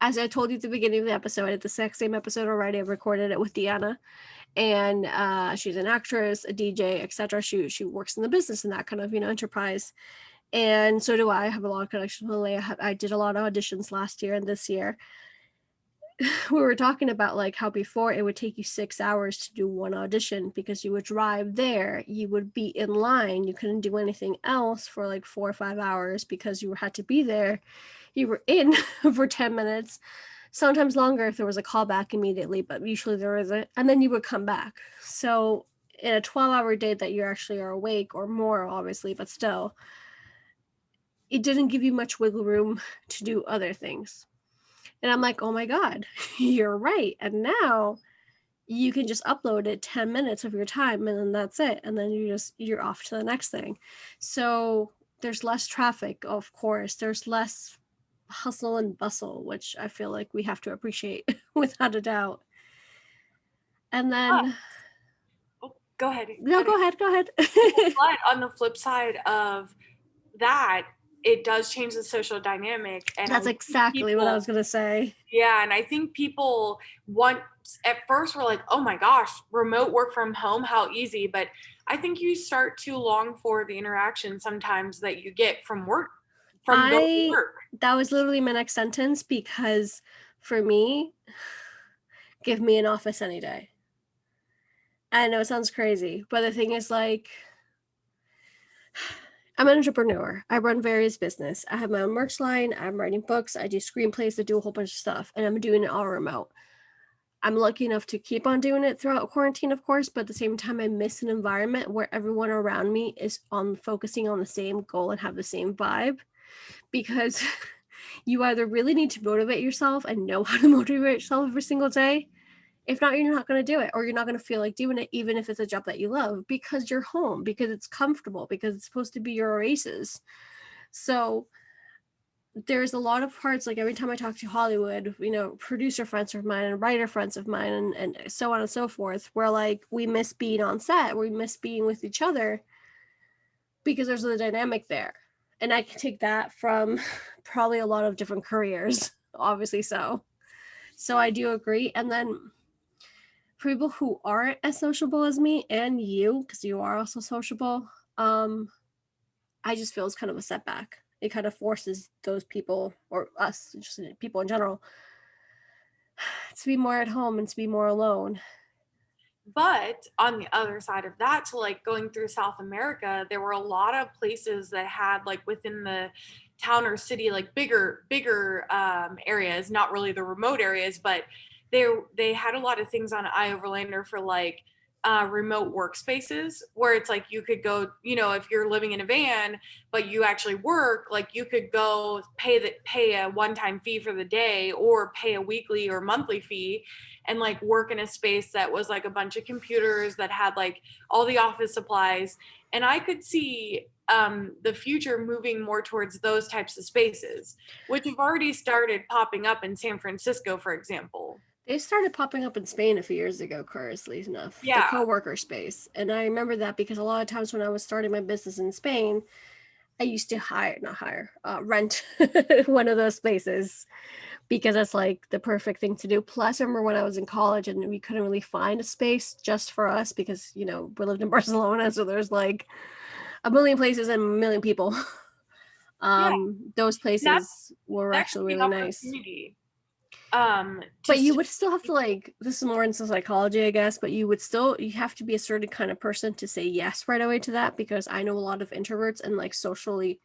As I told you at the beginning of the episode, I did the exact same episode already. I recorded it with Deanna, and she's an actress, a DJ, etc. She works in the business and that kind of enterprise, and so do I. I have a lot of connections with LA. I did a lot of auditions last year and this year. We were talking about like how before it would take you 6 hours to do one audition because you would drive there, you would be in line, you couldn't do anything else for like 4 or 5 hours because you had to be there. You were in for 10 minutes, sometimes longer if there was a callback immediately, but usually there isn't, and then you would come back. So in a 12-hour day that you actually are awake, or more obviously, but still, it didn't give you much wiggle room to do other things. And I'm like, oh my God, you're right. And now you can just upload it 10 minutes of your time, and then that's it. And then you're off to the next thing. So there's less traffic, of course. There's less hustle and bustle, which I feel like we have to appreciate without a doubt. And But, then, oh, go ahead. no, Cut it. go ahead, go ahead. But on the flip side of that, it does change the social dynamic. And I That's think exactly what I people, was going to say. yeah, and I think people want, at first were like, oh my gosh, remote work from home, how easy. But I think you start to long for the interaction sometimes that you get from work, from going to I, work. that was literally my next sentence, because for me, give me an office any day. I know it sounds crazy, but the thing is, like, I'm an entrepreneur. I run various business. I have my own merch line. I'm writing books. I do screenplays. I do a whole bunch of stuff, and I'm doing it all remote. I'm lucky enough to keep on doing it throughout quarantine, of course, but at the same time, I miss an environment where everyone around me is on focusing on the same goal and have the same vibe, because you either really need to motivate yourself and know how to motivate yourself every single day. If not, you're not going to do it, or you're not going to feel like doing it, even if it's a job that you love, because you're home, because it's comfortable, because it's supposed to be your oasis. So there's a lot of parts, like every time I talk to Hollywood, producer friends of mine and writer friends of mine, and so on and so forth, where like we miss being on set, we miss being with each other because there's a dynamic there. And I can take that from probably a lot of different careers, obviously. So I do agree. And then for people who aren't as sociable as me and you, because you are also sociable, I just feel it's kind of a setback. It kind of forces those people, or us, just people in general, to be more at home and to be more alone. But on the other side of that, so like going through South America, there were a lot of places that had like within the town or city, like bigger areas, not really the remote areas, but they had a lot of things on iOverlander for like remote workspaces where it's like you could go, if you're living in a van but you actually work, like you could go pay a one-time fee for the day or pay a weekly or monthly fee and like work in a space that was like a bunch of computers that had like all the office supplies. And I could see the future moving more towards those types of spaces, which have already started popping up in San Francisco, for example. They started popping up in Spain a few years ago, curiously enough, the Yeah. co-worker space. And I remember that because a lot of times when I was starting my business in Spain, I used to rent one of those spaces because that's like the perfect thing to do. Plus, I remember when I was in college and we couldn't really find a space just for us because, we lived in Barcelona. So there's like a million places and a million people. Yeah. Those That's places were that could actually be an really nice. opportunity. To But you would still have to like, this is more into psychology, I guess, but you have to be a certain kind of person to say yes right away to that because I know a lot of introverts and like socially,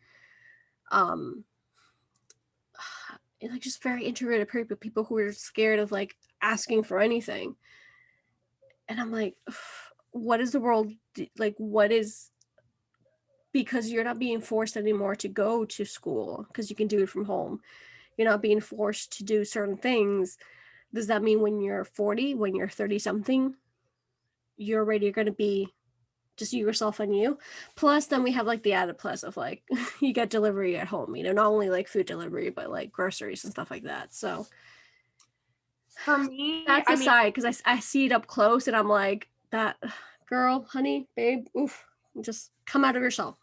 um, like just very introverted people who are scared of like asking for anything. And I'm like, what is the world like? What is, because you're not being forced anymore to go to school because you can do it from home. You're not being forced to do certain things. Does that mean when you're 40, when you're 30 something, you're already going to be just you, yourself, and you? Plus, then we have like the added plus of like you get delivery at home, not only like food delivery, but like groceries and stuff like that. So For me, that's I mean, aside because I see it up close and I'm like, that girl, honey, babe, oof, just come out of yourself.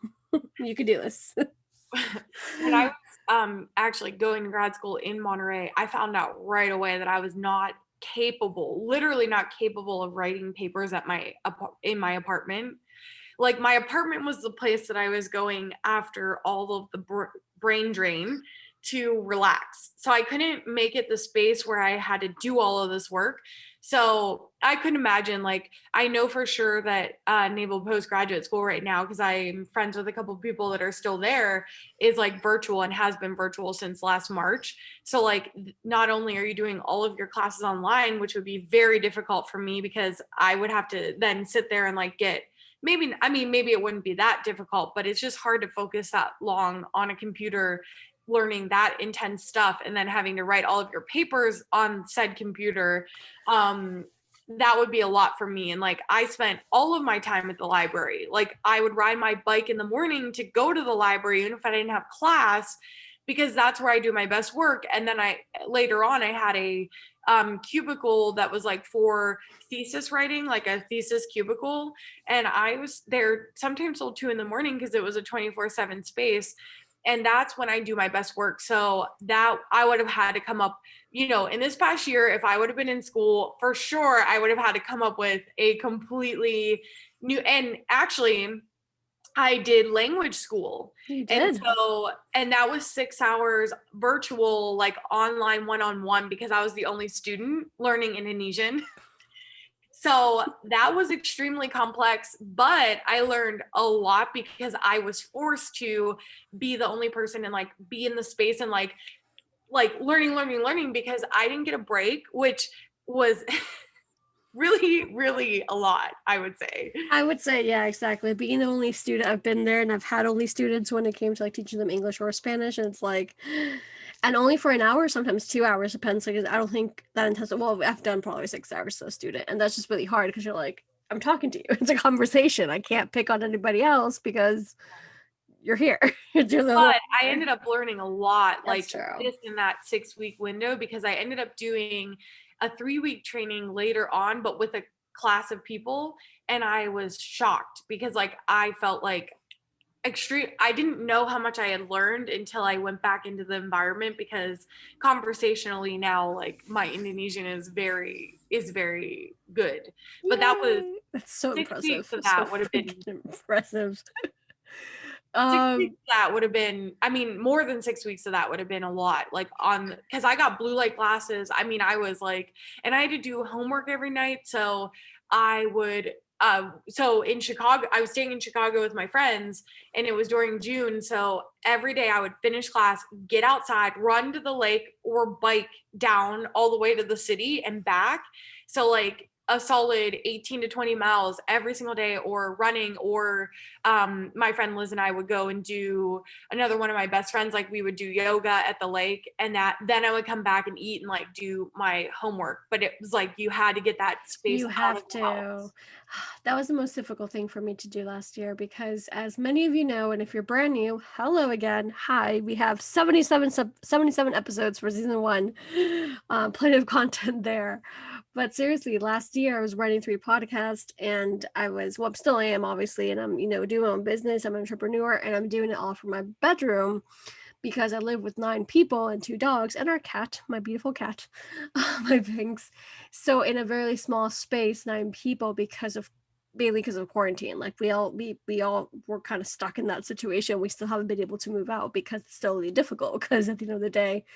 You could do this. when I was actually going to grad school in Monterey, I found out right away that I was not capable, literally not capable of writing papers at in my apartment. Like my apartment was the place that I was going after all of the brain drain to relax. So I couldn't make it the space where I had to do all of this work. So I couldn't imagine, like, I know for sure that Naval Postgraduate School right now, because I'm friends with a couple of people that are still there, is like virtual and has been virtual since last March. So, like, not only are you doing all of your classes online, which would be very difficult for me because I would have to then sit there and like maybe it wouldn't be that difficult, but it's just hard to focus that long on a computer learning that intense stuff and then having to write all of your papers on said computer. That would be a lot for me. And like I spent all of my time at the library. Like I would ride my bike in the morning to go to the library even if I didn't have class, because that's where I do my best work. And then later on I had a cubicle that was like for thesis writing, like a thesis cubicle. And I was there sometimes till 2 a.m. because it was a 24/7 space. And that's when I do my best work. So that I would have had to come up, in this past year, if I would have been in school, for sure, I would have had to come up with a completely new, and actually, I did language school. You And did. and that was 6 hours virtual, like online one-on-one, because I was the only student learning Indonesian. So that was extremely complex, but I learned a lot because I was forced to be the only person and like be in the space and like learning because I didn't get a break, which was really, really a lot, I would say. I would say, yeah, exactly. Being the only student, I've been there and I've had only students when it came to like teaching them English or Spanish, and it's like, and only for an hour, sometimes 2 hours, depends. Like, I don't think that intensive. Well, I've done probably 6 hours to a student, and that's just really hard because you're like, I'm talking to you. It's a conversation. I can't pick on anybody else because you're here. You're the one But I here. ended up learning a lot, That's like true. just in that 6 week window, because I ended up doing a 3 week training later on, but with a class of people. And I was shocked because like I felt like I didn't know how much I had learned until I went back into the environment, because conversationally now like my Indonesian is very good. But that was Yay! That's so 6 weeks impressive. of So that would have freaking been impressive. 6 weeks Um, of that would have been, I mean, more than 6 weeks of that would have been a lot. Like because I got blue light glasses. I mean, I was like, and I had to do homework every night. So I would so in Chicago, I was staying in Chicago with my friends, and it was during June. So every day I would finish class, get outside, run to the lake, or bike down all the way to the city and back. So like a solid 18 to 20 miles every single day, or running, or my friend Liz and I would go and do, another one of my best friends, like we would do yoga at the lake, and that then I would come back and eat and like do my homework. But it was like you had to get that space You out of have the to. house. That was the most difficult thing for me to do last year because, as many of you know, and if you're brand new, hello again. Hi, we have 77 episodes for season one. Plenty of content there. But seriously, last year I was writing 3 podcasts and I was, well, still am obviously, and I'm, doing my own business. I'm an entrepreneur and I'm doing it all from my bedroom because I live with 9 people and 2 dogs and our cat, my beautiful cat, my Binks. So in a very small space, 9 people because of mainly because of quarantine. Like we all were kind of stuck in that situation. We still haven't been able to move out because it's still really difficult because at the end of the day,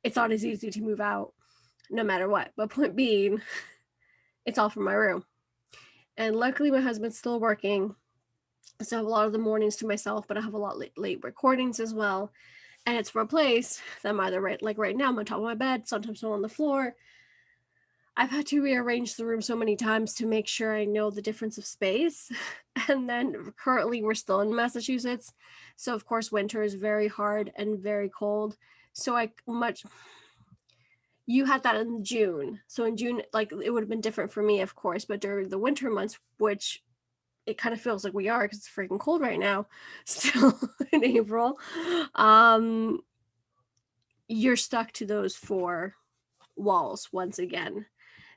it's not as easy to move out no matter what. But point being, it's all from my room. And luckily my husband's still working. So I have a lot of the mornings to myself, but I have a lot late recordings as well. And it's from a place that I'm either right now, I'm on top of my bed, sometimes I'm on the floor. I've had to rearrange the room so many times to make sure I know the difference of space. And then currently we're still in Massachusetts. So of course winter is very hard and very cold. So you had that in June. So in June, like it would have been different for me, of course, but during the winter months, which it kind of feels like we are because it's freaking cold right now, still in April. Um, you're stuck to those 4 walls once again.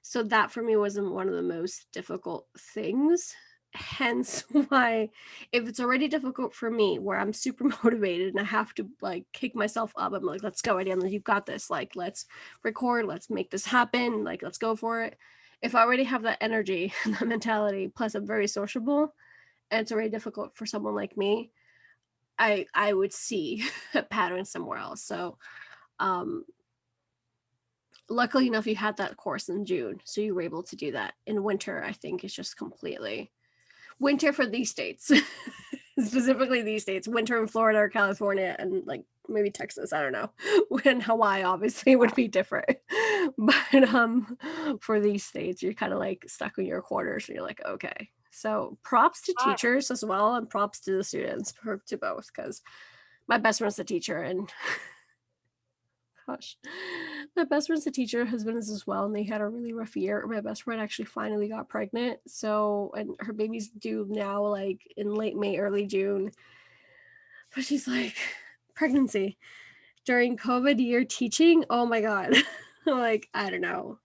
So that for me wasn't one of the most difficult things. Hence why, if it's already difficult for me where I'm super motivated and I have to like kick myself up, I'm like, let's go, Adiana, you've got this. Like, let's record, let's make this happen. Like, let's go for it. If I already have that energy and that mentality, plus I'm very sociable, and it's already difficult for someone like me, I would see a pattern somewhere else. So um luckily enough you had that course in June, so you were able to do that. In winter, I think it's just completely winter for these states. Specifically these states, winter in Florida or California and like maybe Texas, I don't know. When Hawaii obviously would be different. But for these states, you're kind of like stuck in your quarters and you're like, okay. So props to I, teachers as well, and props to the students, to both, because my best friend's a teacher, and gosh, my best friend's a teacher, husband is as well, and they had a really rough year. My best friend actually finally got pregnant, so, and her baby's due now, like in late May, early June. But she's like, pregnancy during COVID year teaching. Oh my god, like I don't know.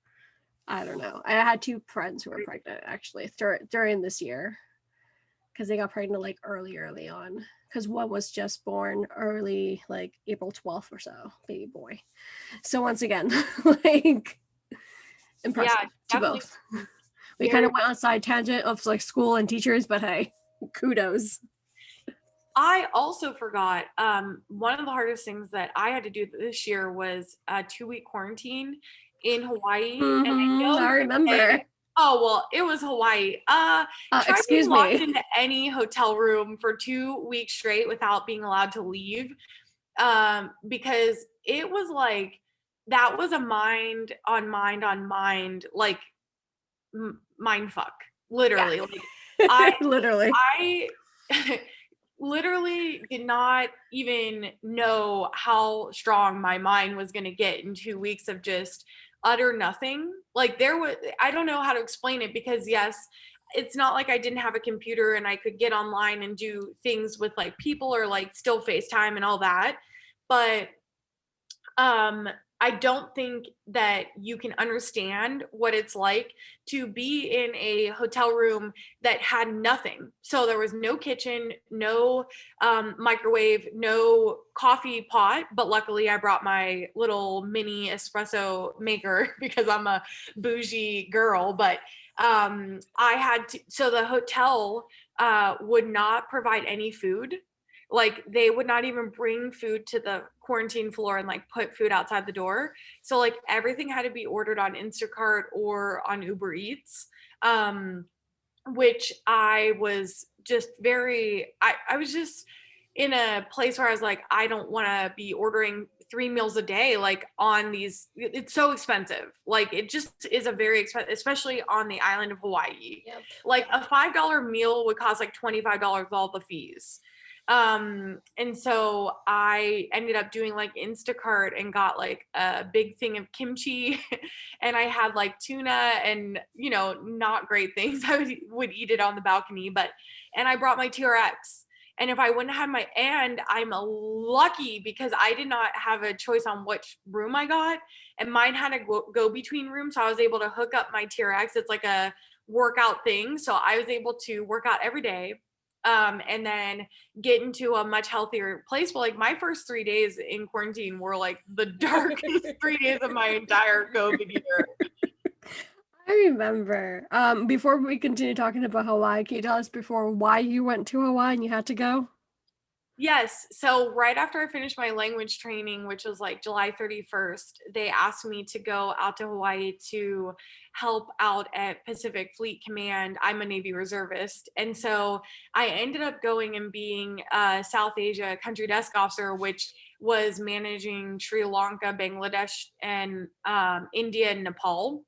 I don't know. I had 2 friends who were pregnant actually during this year because they got pregnant like early on. Because one was just born early, like April 12th or so, baby boy. So once again, like yeah, impressive to definitely both. We kind very. of went on side tangent of like school and teachers, but hey, kudos. I also forgot, one of the hardest things that I had to do this year was a 2-week quarantine in Hawaii. And I know I you're gonna say, remember. oh, well, it was Hawaii. Try being Excuse locked me. into any hotel room for 2 weeks straight without being allowed to leave. Because it was like, that was a mind, like mind fuck, Yeah, literally. Like, I, literally. I literally did not even know how strong my mind was going to get in 2 weeks of just utter nothing. Like there was, I don't know how to explain it, because yes, it's not like I didn't have a computer and I could get online and do things with like people or like still FaceTime and all that. But um I don't think that you can understand what it's like to be in a hotel room that had nothing. So there was no kitchen, no microwave, no coffee pot. But luckily, I brought my little mini espresso maker because I'm a bougie girl. But I had to, so the hotel would not provide any food. Like they would not even bring food to the quarantine floor and like put food outside the door. So like everything had to be ordered on Instacart or on Uber Eats. Um which I was just I was just in a place where I was like, I don't want to be ordering 3 meals a day, like on these, it's so expensive. Like it just is a very expensive, especially on the island of Hawaii. Yep. Like a $5 meal would cost like $25 with all the fees. And so I ended up doing like Instacart and got like a big thing of kimchi and I had like tuna and, not great things. I would eat it on the balcony, and I brought my TRX. And if I wouldn't have and I'm lucky because I did not have a choice on which room I got, and mine had to go between rooms. So I was able to hook up my TRX. It's like a workout thing. So I was able to work out every day, and then get into a much healthier place. But like my first 3 days in quarantine were like the darkest 3 days of my entire COVID year. I remember. Before we continue talking about Hawaii, can you tell us before why you went to Hawaii and you had to go? Yes. So right after I finished my language training, which was like July 31st, they asked me to go out to Hawaii to help out at Pacific Fleet Command. I'm a Navy reservist. And so I ended up going and being a South Asia country desk officer, which was managing Sri Lanka, Bangladesh, and India and Nepal.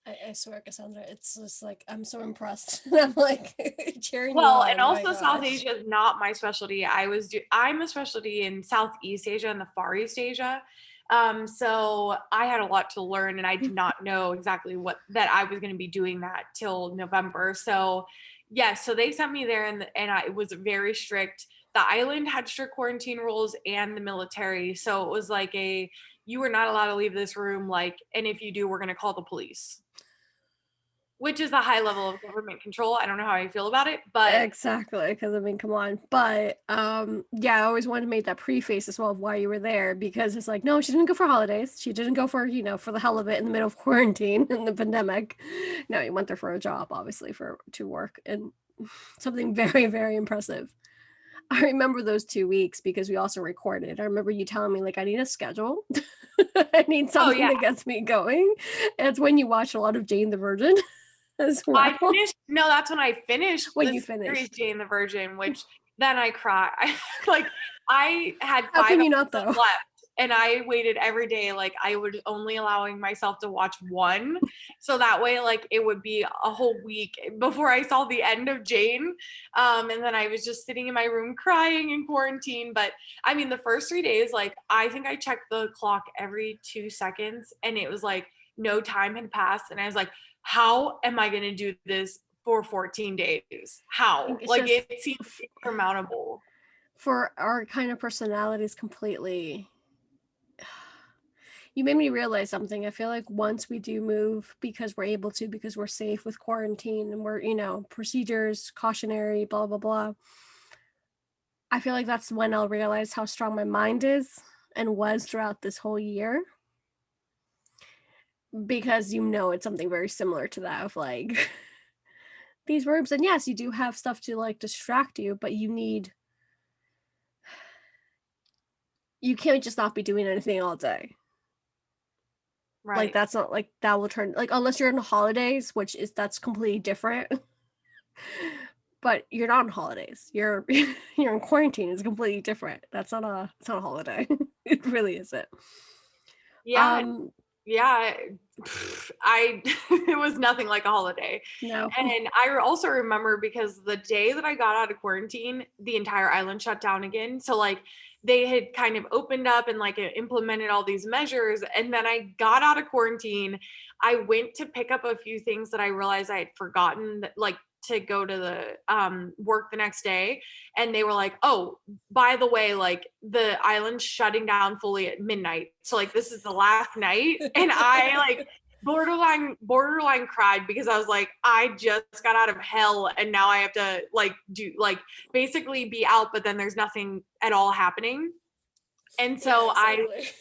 I swear, Cassandra, it's just like I'm so impressed. I'm like cheering you Well, and on. My also South gosh. Asia is not my specialty. I'm a specialty in Southeast Asia and the Far East Asia. So I had a lot to learn, and I did not know exactly what that I was going to be doing that till November. So yes, so they sent me there, it was very strict. The island had strict quarantine rules, and the military. So it was like you were not allowed to leave this room, like, and if you do, we're going to call the police, which is a high level of government control. I don't know how I feel about it, but Exactly, because I mean, come on. But yeah, I always wanted to make that preface as well of why you were there because it's like, no, she didn't go for holidays. She didn't go for, for the hell of it in the middle of quarantine and the pandemic. No, you went there for a job, obviously, for to work and something very, very impressive. I remember those 2 weeks because we also recorded. I remember you telling me like I need a schedule. I need oh something yeah, that gets me going. And it's when you watch a lot of Jane the Virgin as I well. finished. No, that's when I finished When the you series finished. Jane the Virgin, which then I cried. Like I had How five can you not episodes though? left, and I waited every day. Like I would only allowing myself to watch one, so that way, like it would be a whole week before I saw the end of Jane. And then I was just sitting in my room crying in quarantine. But I mean, the first 3 days, like I think I checked the clock every 2 seconds, and it was like no time had passed, and I was like, how am I going to do this for 14 days? How? It's Like just it seems insurmountable. for our kind of personalities completely. You made me realize something. I feel like once we do move because we're able to, because we're safe with quarantine and we're, procedures, cautionary, blah, blah, blah. I feel like that's when I'll realize how strong my mind is and was throughout this whole year. Because it's something very similar to that of like these verbs. And yes, you do have stuff to like distract you, but you can't just not be doing anything all day. Like Right. that's not like that will turn like unless you're in the holidays, that's completely different. But you're not on holidays. You're you're in quarantine. It's completely different. It's not a holiday. It really isn't. Yeah. Um, Yeah. I it was nothing like a holiday. no. And I also remember because the day that I got out of quarantine, the entire island shut down again. So like they had kind of opened up and like implemented all these measures, and then I got out of quarantine. I went to pick up a few things that I realized I had forgotten, like to go to the work the next day, and they were like, oh, by the way, like the island's shutting down fully at midnight, so like this is the last night. And I like borderline cried because I was like, I just got out of hell and now I have to like do like basically be out, but then there's nothing at all happening. And Yeah, so I exactly.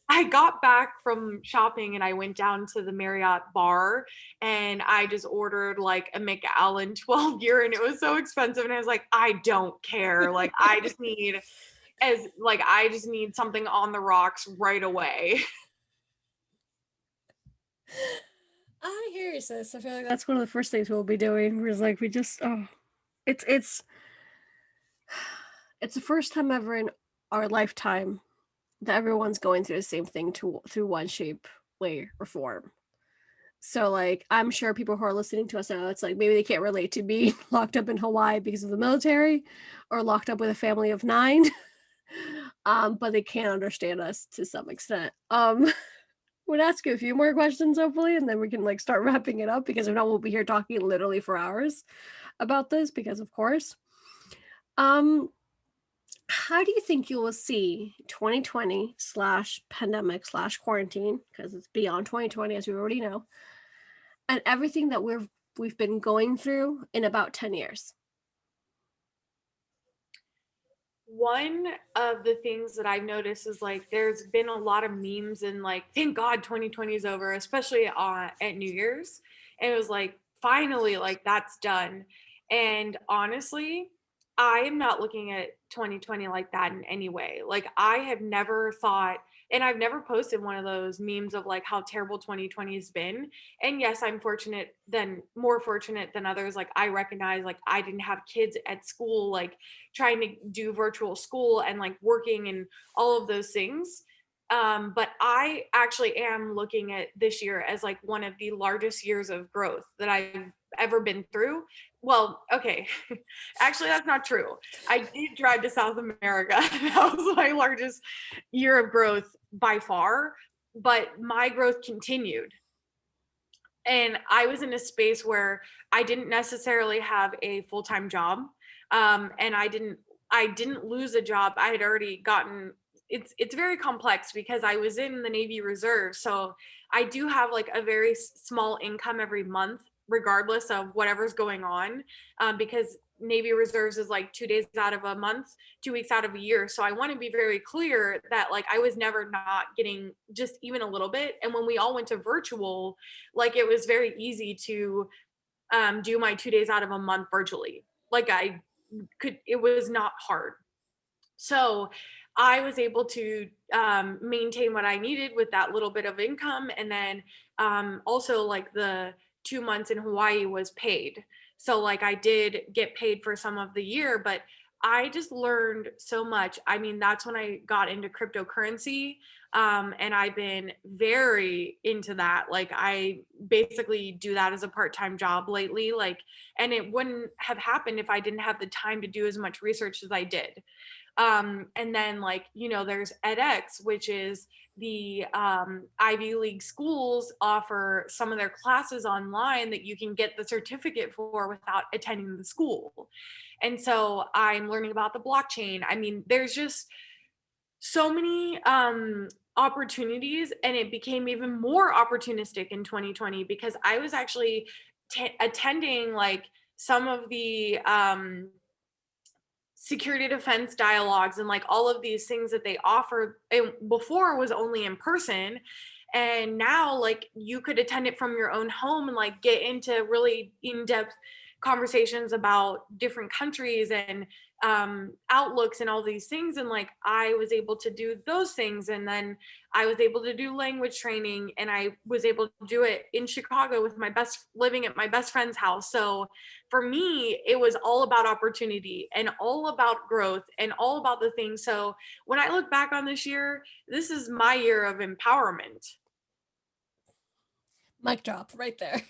I got back from shopping and I went down to the Marriott bar and I just ordered like a McAllen 12 year, and it was so expensive, and I was like, I don't care. Like I just need something on the rocks right away. I hear you. crisis. I feel like that's one of the first things we'll be doing. Is like we just it's it's the first time ever in our lifetime that everyone's going through the same thing through one shape, way, or form. So like I'm sure people who are listening to us now, it's like maybe they can't relate to being locked up in Hawaii because of the military or locked up with a family of 9. But they can understand us to some extent. Would ask you a few more questions hopefully, and then we can like start wrapping it up because if not, we'll be here talking literally for hours about this because of course. Um, how do you think you will see 2020 slash pandemic slash quarantine, because it's beyond 2020 as we already know, and everything that we've been going through in about 10 years? One of the things that I've noticed is like there's been a lot of memes and like thank God 2020 is over, especially at New Year's. And it was like finally like that's done. And honestly, I am not looking at 2020 like that in any way. Like I have never thought, and I've never posted one of those memes of like how terrible 2020 has been. And yes, I'm fortunate than more fortunate than others. Like I recognize like I didn't have kids at school, like trying to do virtual school and like working and all of those things. But I actually am looking at this year as like one of the largest years of growth that I've ever been through. Well, okay, actually, that's not true. I did drive to South America. That was my largest year of growth by far, but my growth continued. And I was in a space where I didn't necessarily have a full-time job. And I didn't lose a job. I had already gotten it's very complex because I was in the Navy Reserve. So I do have like a very small income every month, regardless of whatever's going on. Because Navy Reserves is like 2 days out of a month, 2 weeks out of a year. So I want to be very clear that like I was never not getting just even a little bit. And when we all went to virtual, like it was very easy to do my 2 days out of a month virtually. Like I could, it was not hard. So I was able to maintain what I needed with that little bit of income. And then also, like the 2 months in Hawaii was paid. So, like, I did get paid for some of the year, but I just learned so much. I mean, that's when I got into cryptocurrency. And I've been very into that. Like, I basically do that as a part time job lately. Like, and it wouldn't have happened if I didn't have the time to do as much research as I did. And then like there's edX, which is the Ivy League schools offer some of their classes online that you can get the certificate for without attending the school. And so I'm learning about the blockchain. I mean, there's just so many opportunities, and it became even more opportunistic in 2020 because I was actually attending like some of the security defense dialogues and like all of these things that they offer. And before was only in person, and now like you could attend it from your own home and like get into really in-depth conversations about different countries and outlooks and all these things. And like I was able to do those things, and then I was able to do language training, and I was able to do it in Chicago with living at my best friend's house. So for me, it was all about opportunity and all about growth and all about the things. So when I look back on this year, this is my year of empowerment. Mic drop right there.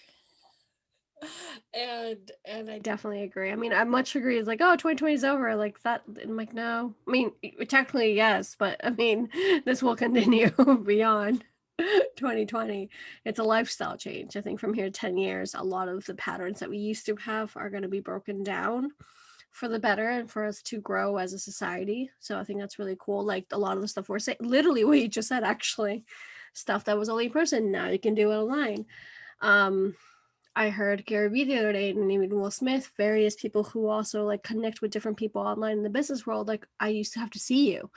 And I definitely agree. I mean, I much agree. It's like, oh, 2020 is over, like that. I'm like, no. I mean, technically yes, but I mean, this will continue beyond 2020. It's a lifestyle change. I think from here to 10 years, a lot of the patterns that we used to have are going to be broken down for the better and for us to grow as a society. So I think that's really cool. Like a lot of the stuff we're saying, literally what you just said, actually, stuff that was only in person, now you can do it online. Um, I heard Gary Vee the other day, and even Will Smith, various people who also like connect with different people online in the business world. Like, I used to have to see you.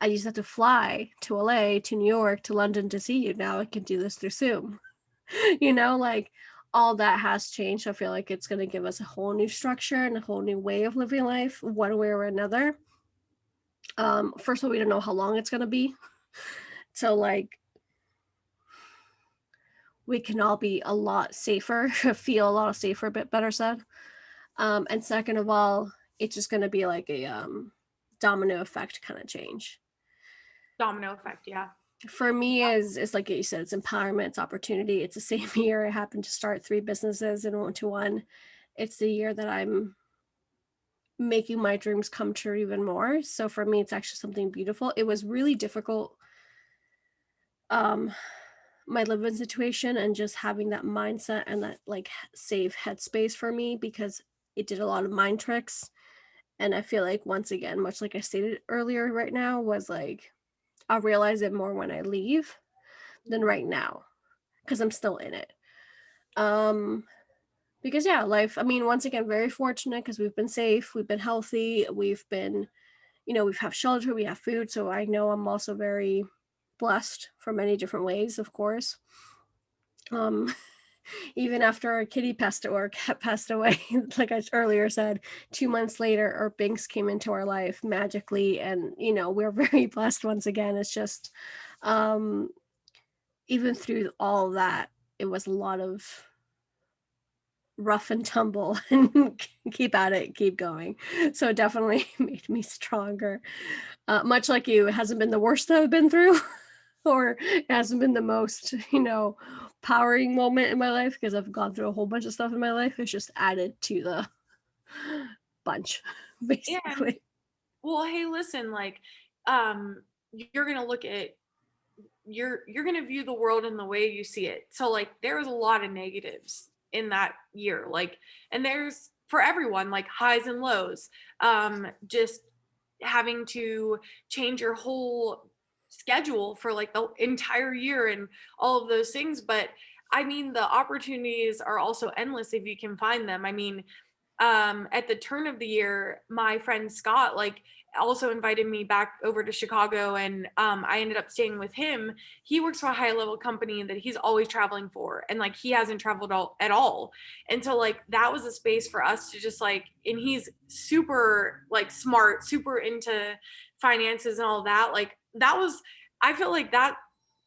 I used to have to fly to LA, to New York, to London to see you. Now I can do this through Zoom. Like all that has changed. I feel like it's going to give us a whole new structure and a whole new way of living life, one way or another. First of all, we don't know how long it's going to be. So, like, we can all be a lot safer, feel a lot safer, a bit better said. And second of all, it's just going to be like a domino effect kind of change. Domino effect, yeah. For me, is like you said, it's empowerment, it's opportunity. It's the same year I happened to start 3 businesses in one. It's the year that I'm making my dreams come true even more. So for me, it's actually something beautiful. It was really difficult, my living situation, and just having that mindset and that like safe headspace for me, because it did a lot of mind tricks. And I feel like, once again, much like I stated earlier, right now was like, I'll realize it more when I leave than right now, because I'm still in it. Um, because yeah, life, I mean, once again, very fortunate because we've been safe, we've been healthy, we've been, we've have shelter, we have food. So I know I'm also very blessed for many different ways, of course. Um, even after our kitty passed or cat passed away, like I earlier said, 2 months later, our Binks came into our life magically, and we're very blessed once again. It's just, um, even through all that, it was a lot of rough and tumble, and keep at it, keep going. So it definitely made me stronger. Much like you, it hasn't been the worst that I've been through, or it hasn't been the most, powering moment in my life, because I've gone through a whole bunch of stuff in my life. It's just added to the bunch, And basically. well, hey, listen, like, um, you're gonna look at you're gonna view the world in the way you see it. So like there was a lot of negatives in that year. Like, and there's for everyone, like highs and lows. Just having to change your whole schedule for like the entire year and all of those things. But I mean, the opportunities are also endless if you can find them. I mean, at the turn of the year, my friend Scott like also invited me back over to Chicago, and I ended up staying with him. He works for a high level company that he's always traveling for, and like he hasn't traveled at all. And so like that was a space for us to just like, and he's super like smart, super into finances and all that. Like that was, I feel like that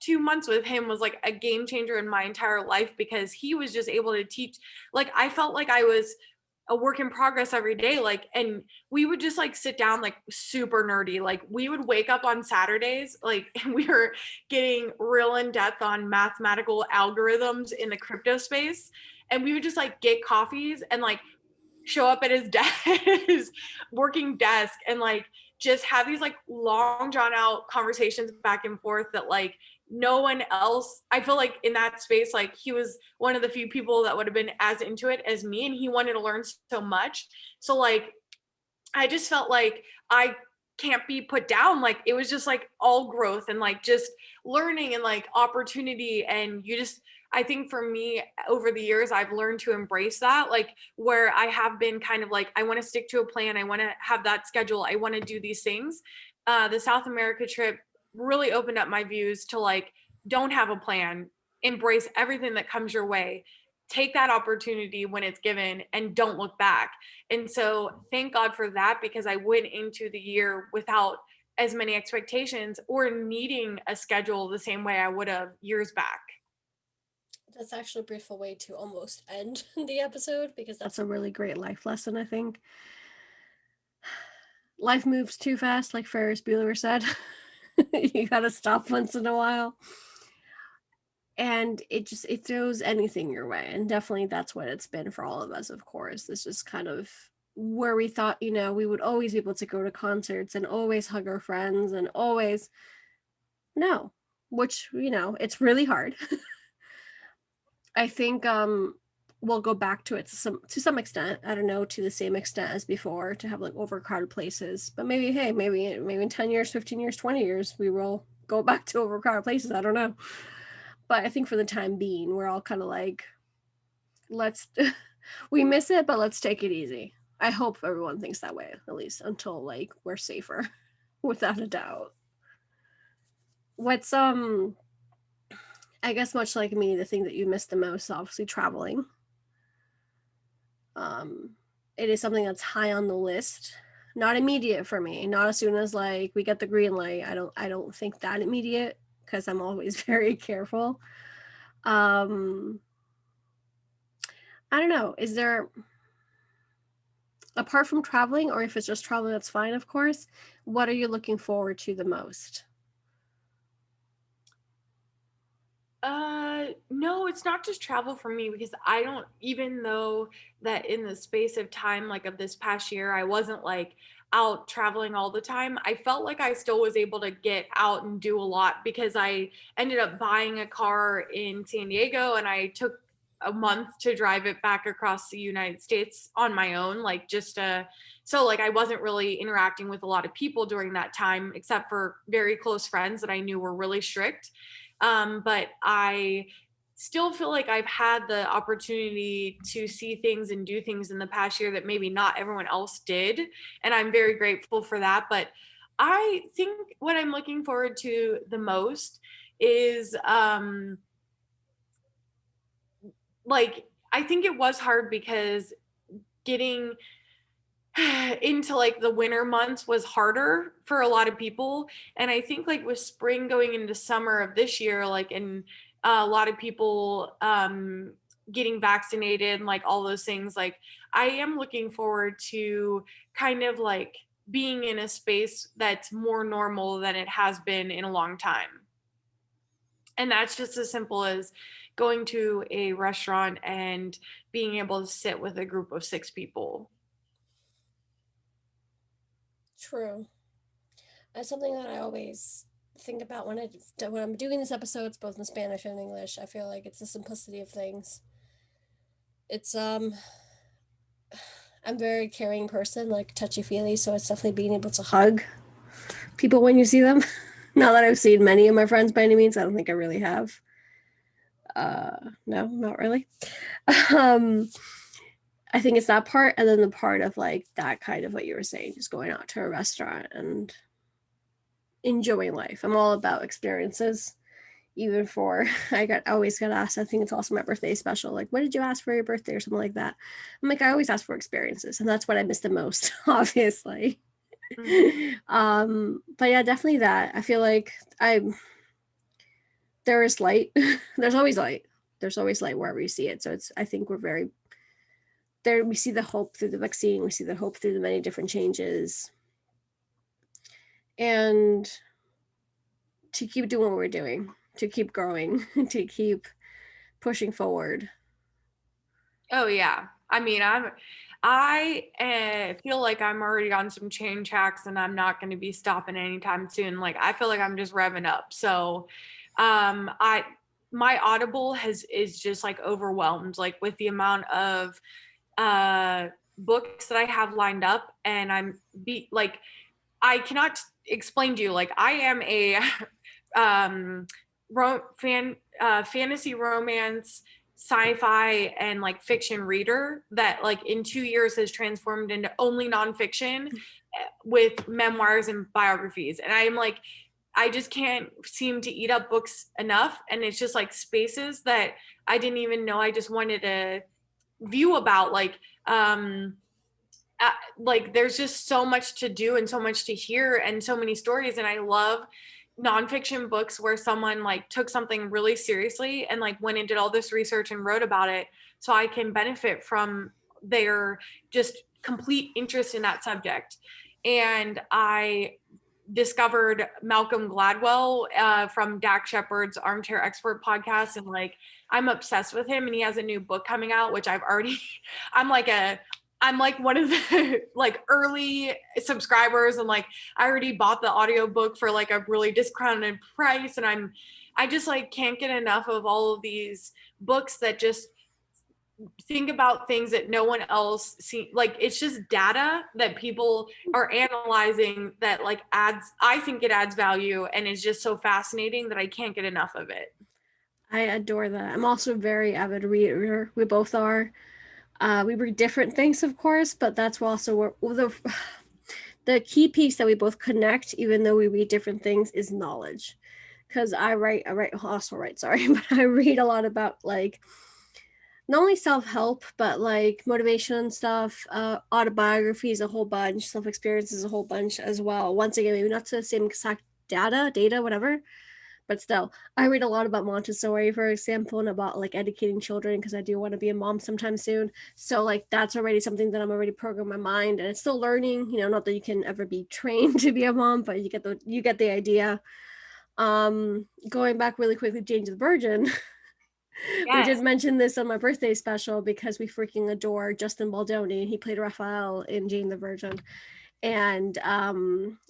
2 months with him was like a game changer in my entire life because he was just able to teach. Like I felt like I was a work in progress every day, like, and we would just like sit down like super nerdy, like we would wake up on Saturdays like and we were getting real in depth on mathematical algorithms in the crypto space, and we would just like get coffees and like show up at his desk, his working desk, and like just have these like long drawn out conversations back and forth that like no one else, I feel like in that space, like he was one of the few people that would have been as into it as me, and he wanted to learn so much. So like I just felt like I can't be put down. Like it was just like all growth and like just learning and like opportunity. And you just, I think for me over the years, I've learned to embrace that. Like where I have been kind of like, I want to stick to a plan. I want to have that schedule. I want to do these things. The South America trip really opened up my views to like, don't have a plan, embrace everything that comes your way. Take that opportunity when it's given and don't look back. And so thank God for that because I went into the year without as many expectations or needing a schedule the same way I would have years back. That's actually a beautiful way to almost end the episode, because that's a really great life lesson, I think. Life moves too fast, like Ferris Bueller said. You gotta stop once in a while. And it throws anything your way. And definitely that's what it's been for all of us, of course. It's just kind of where we thought, we would always be able to go to concerts and always hug our friends and always no, which, it's really hard. I think we'll go back to it to some extent. I don't know, to the same extent as before, to have like overcrowded places. But maybe, hey, maybe in 10 years, 15 years, 20 years, we will go back to overcrowded places. I don't know. But I think for the time being, we're all kind of like, let's we miss it, but let's take it easy. I hope everyone thinks that way, at least until like we're safer, without a doubt. What's I guess much like me, the thing that you miss the most is obviously traveling. Um, it is something that's high on the list. Not immediate for me. Not as soon as like we get the green light. I don't think that immediate, because I'm always very careful. Um, I don't know. Is there, apart from traveling, or if it's just traveling, that's fine, of course. What are you looking forward to the most? No, it's not just travel for me because I don't, even though that in the space of time, like of this past year, I wasn't like out traveling all the time. I felt like I still was able to get out and do a lot because I ended up buying a car in San Diego and I took a month to drive it back across the United States on my own, like just so like I wasn't really interacting with a lot of people during that time, except for very close friends that I knew were really strict. But I still feel like I've had the opportunity to see things and do things in the past year that maybe not everyone else did. And I'm very grateful for that. But I think what I'm looking forward to the most is like, I think it was hard because getting into like the winter months was harder for a lot of people, and I think like with spring going into summer of this year, like, and a lot of people getting vaccinated and like all those things, like I am looking forward to kind of like being in a space that's more normal than it has been in a long time. And that's just as simple as going to a restaurant and being able to sit with a group of 6 people. True. That's something that I always think about when I'm doing these episodes, both in Spanish and English. I feel like it's the simplicity of things. It's I'm a very caring person, like touchy feely, so it's definitely being able to hug people when you see them. Not that I've seen many of my friends by any means. I don't think I really have. No, not really. Um, I think it's that part, and then the part of like that kind of what you were saying, just going out to a restaurant and enjoying life. I'm all about experiences. Even for I always got asked, I think it's also my birthday special, like what did you ask for your birthday or something like that. I'm like, I always ask for experiences, and that's what I miss the most, obviously. Mhm. But yeah, definitely that. I feel like I there is light. There's always light. There's always light wherever you see it. So it's, I think we're very there, we see the hope through the vaccine, we see the hope through the many different changes, and to keep doing what we're doing, to keep growing, to keep pushing forward. Oh yeah. I mean, I feel like I'm already on some chain tracks and I'm not going to be stopping anytime soon. Like I feel like I'm just revving up. So, I my Audible has is just like overwhelmed like with the amount of uh books that I have lined up, and I'm be like I cannot explain to you, like I am a um fantasy romance, sci-fi, and like fiction reader that like in 2 years has transformed into only nonfiction with memoirs and biographies. And I'm like, I just can't seem to eat up books enough. And it's just like spaces that I didn't even know I just wanted to view about. Like there's just so much to do and so much to hear and so many stories, and I love nonfiction books where someone like took something really seriously and like went and did all this research and wrote about it, so I can benefit from their just complete interest in that subject. And I discovered Malcolm Gladwell from Dak Shepard's Armchair Expert podcast, and like I'm obsessed with him, and he has a new book coming out, which I've already I'm like a I'm like one of the like early subscribers, and like I already bought the audiobook for like a really discounted price, and I just like can't get enough of all of these books that just think about things that no one else see. Like it's just data that people are analyzing that like adds, I think it adds value, and is just so fascinating that I can't get enough of it. I adore that. I'm also a very avid reader. We both are. We read different things, of course, but that's also where the key piece that we both connect, even though we read different things, is knowledge. Because I also write, sorry, but I read a lot about like not only self-help, but like motivation and stuff, autobiographies, a whole bunch, self-experiences, a whole bunch as well. Once again, maybe not to the same exact data, whatever, but still, I read a lot about Montessori, for example, and about like educating children because I do want to be a mom sometime soon. So like that's already something that I'm already programmed my mind, and it's still learning. Not that you can ever be trained to be a mom, but you get the idea. Going back really quickly, Jane the Virgin. We did Yes. mention this on my birthday special because we freaking adore Justin Baldoni. He played Raphael in Jane the Virgin, and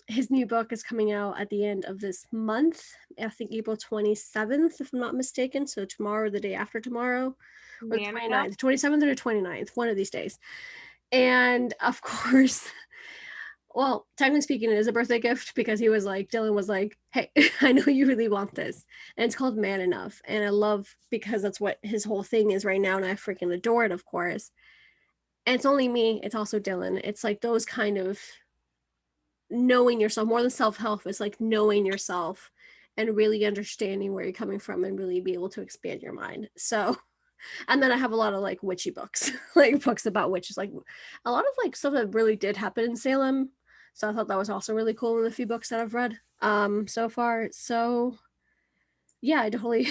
his new book is coming out at the end of this month. I think April 27th, if I'm not mistaken. So tomorrow, the day after tomorrow, or the Man enough. 29th, 27th or the 29th, one of these days. And of course, well, technically speaking, it is a birthday gift because he was like, Dylan was like, hey, I know you really want this. And it's called Man Enough. And I love because that's what his whole thing is right now. And I freaking adore it, of course. And it's only me, it's also Dylan. It's like those kind of knowing yourself more than self-help. It's like knowing yourself and really understanding where you're coming from and really be able to expand your mind. So, and then I have a lot of like witchy books, like books about witches, like a lot of like stuff that really did happen in Salem. So I thought that was also really cool in the few books that I've read so far. So yeah, I totally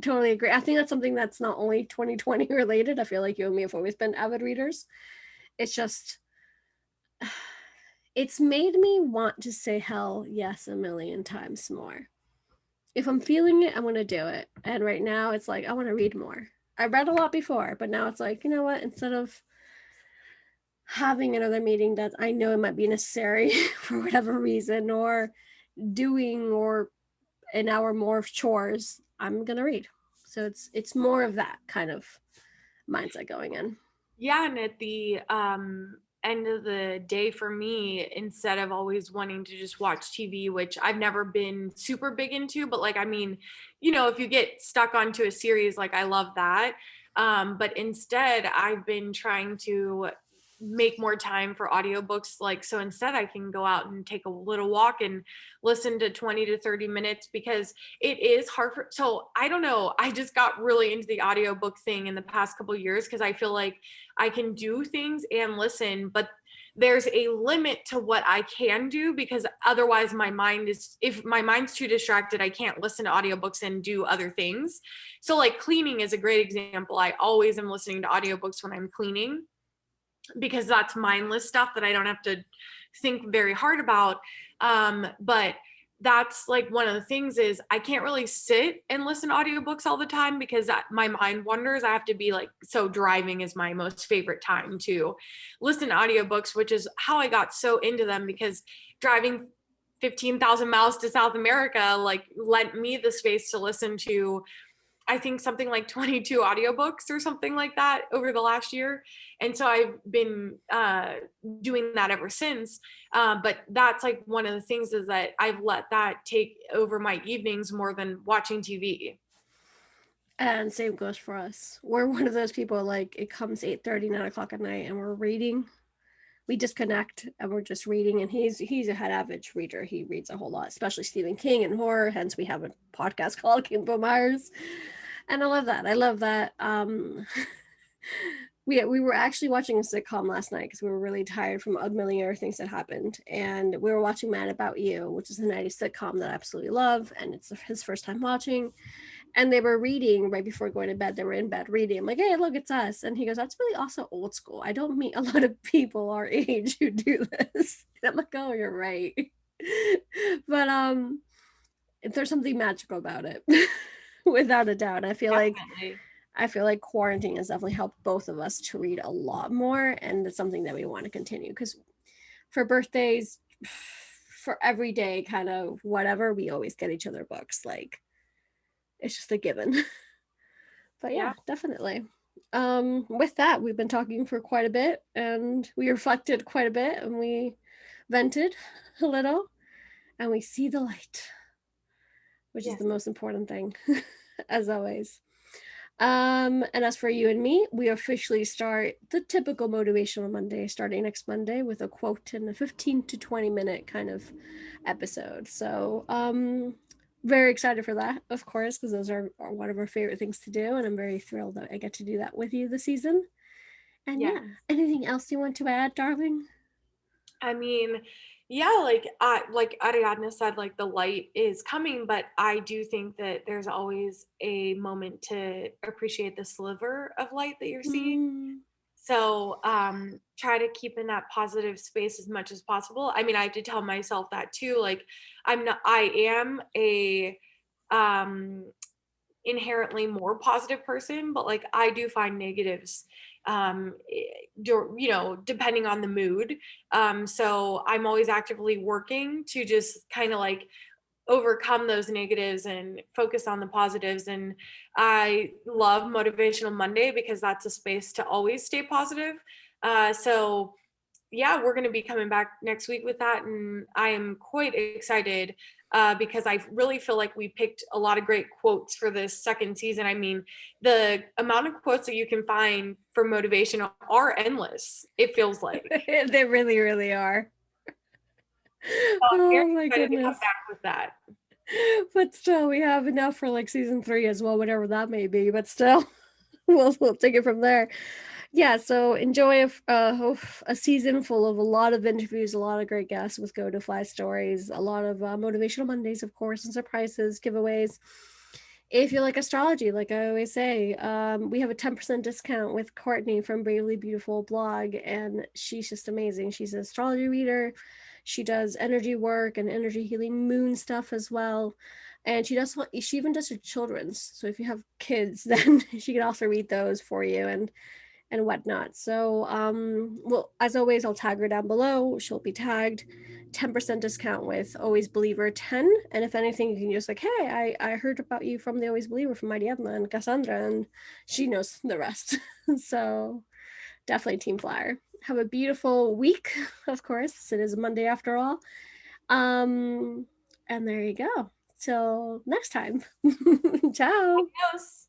totally agree. I think that's something that's not only 2020 related. I feel like you and me have always been avid readers. It's just it's made me want to say hell yes a million times more. If I'm feeling it, I'm going to do it. And right now it's like I want to read more. I read a lot before, but now it's like, you know what, instead of having another meeting that I know it might be necessary for whatever reason, or doing or an hour more of chores, I'm going to read. So it's more of that kind of mindset going in. Yeah, and at the end of the day for me, instead of always wanting to just watch TV, which I've never been super big into, but like I mean, if you get stuck onto a series, like I love that. But instead I've been trying to make more time for audiobooks, like so instead I can go out and take a little walk and listen to 20 to 30 minutes, because it is hard for, so I don't know, I just got really into the audiobook thing in the past couple of years because I feel like I can do things and listen, but there's a limit to what I can do, because otherwise my mind is, if my mind's too distracted, I can't listen to audiobooks and do other things. So like cleaning is a great example. I always am listening to audiobooks when I'm cleaning, because that's mindless stuff that I don't have to think very hard about. But that's like one of the things is I can't really sit and listen to audiobooks all the time because my mind wanders. I have to be like, so driving is my most favorite time to listen to audiobooks, which is how I got so into them, because driving 15,000 miles to South America like lent me the space to listen to, I think, something like 22 audiobooks or something like that over the last year. And so I've been doing that ever since. But that's like one of the things is that I've let that take over my evenings more than watching TV. And same goes for us. We're one of those people like it comes 8:30, 9 o'clock at night and we're reading. We disconnect and we're just reading, and he's a head average reader. He reads a whole lot, especially Stephen King and horror, hence we have a podcast called Kimbo Myers. And I love that. I love that. We were actually watching a sitcom last night because we were really tired from a million other things that happened, and we were watching Mad About You, which is a 90s sitcom that I absolutely love, and it's his first time watching. And they were reading right before going to bed. They were in bed reading. I'm like, hey, look, it's us. And he goes, that's really also old school. I don't meet a lot of people our age who do this. And I'm like, oh, you're right. But there's something magical about it, without a doubt. Definitely. I feel like quarantine has definitely helped both of us to read a lot more, and it's something that we want to continue because for birthdays, for everyday kind of whatever, we always get each other books. Like it's just a given. But Yeah. yeah, definitely. With that, we've been talking for quite a bit, and we reflected quite a bit, and we vented a little, and we see the light, which is the Yes. most important thing, as always. And as for you and me, we officially start the typical Motivational Monday starting next Monday with a quote and a 15 to 20-minute kind of episode. So, very excited for that, of course, because those are one of our favorite things to do. And I'm very thrilled that I get to do that with you this season. And Yeah. yeah, anything else you want to add, darling? I mean, Yeah, like Ariadne said, like the light is coming, but I do think that there's always a moment to appreciate the sliver of light that you're seeing. Mm. So try to keep in that positive space as much as possible. I mean, I have to tell myself that too. Like I am a um inherently more positive person, but like I do find negatives you know, depending on the mood. So I'm always actively working to just kind of like overcome those negatives and focus on the positives. And I love Motivational Monday because that's a space to always stay positive. So yeah, we're going to be coming back next week with that. And I am quite excited because I really feel like we picked a lot of great quotes for this second season. I mean, the amount of quotes that you can find for motivation are endless, it feels like. They really, really are. So I'm very Oh my excited to come goodness. back with that. But still, we have enough for like season 3 as well, whatever that may be. But still, we'll take it from there. Yeah, so enjoy a season full of a lot of interviews, a lot of great guests with Go to Fly stories, a lot of motivational Mondays, of course, and surprises, giveaways. If you like astrology, like I always say, we have a 10% discount with Courtney from Bravely Beautiful blog, and she's just amazing. She's an astrology reader. She does energy work and energy healing moon stuff as well. And she even does her children's. So if you have kids, then she can also read those for you and whatnot. So, well, as always, I'll tag her down below. She'll be tagged. 10% discount with Always Believer 10. And if anything, you can just like, hey, I heard about you from the Always Believer from Mariana and Cassandra, and she knows the rest. So definitely Team Flyer. Have a beautiful week, of course. It is Monday after all. And there you go. Till next time. Ciao. Adios.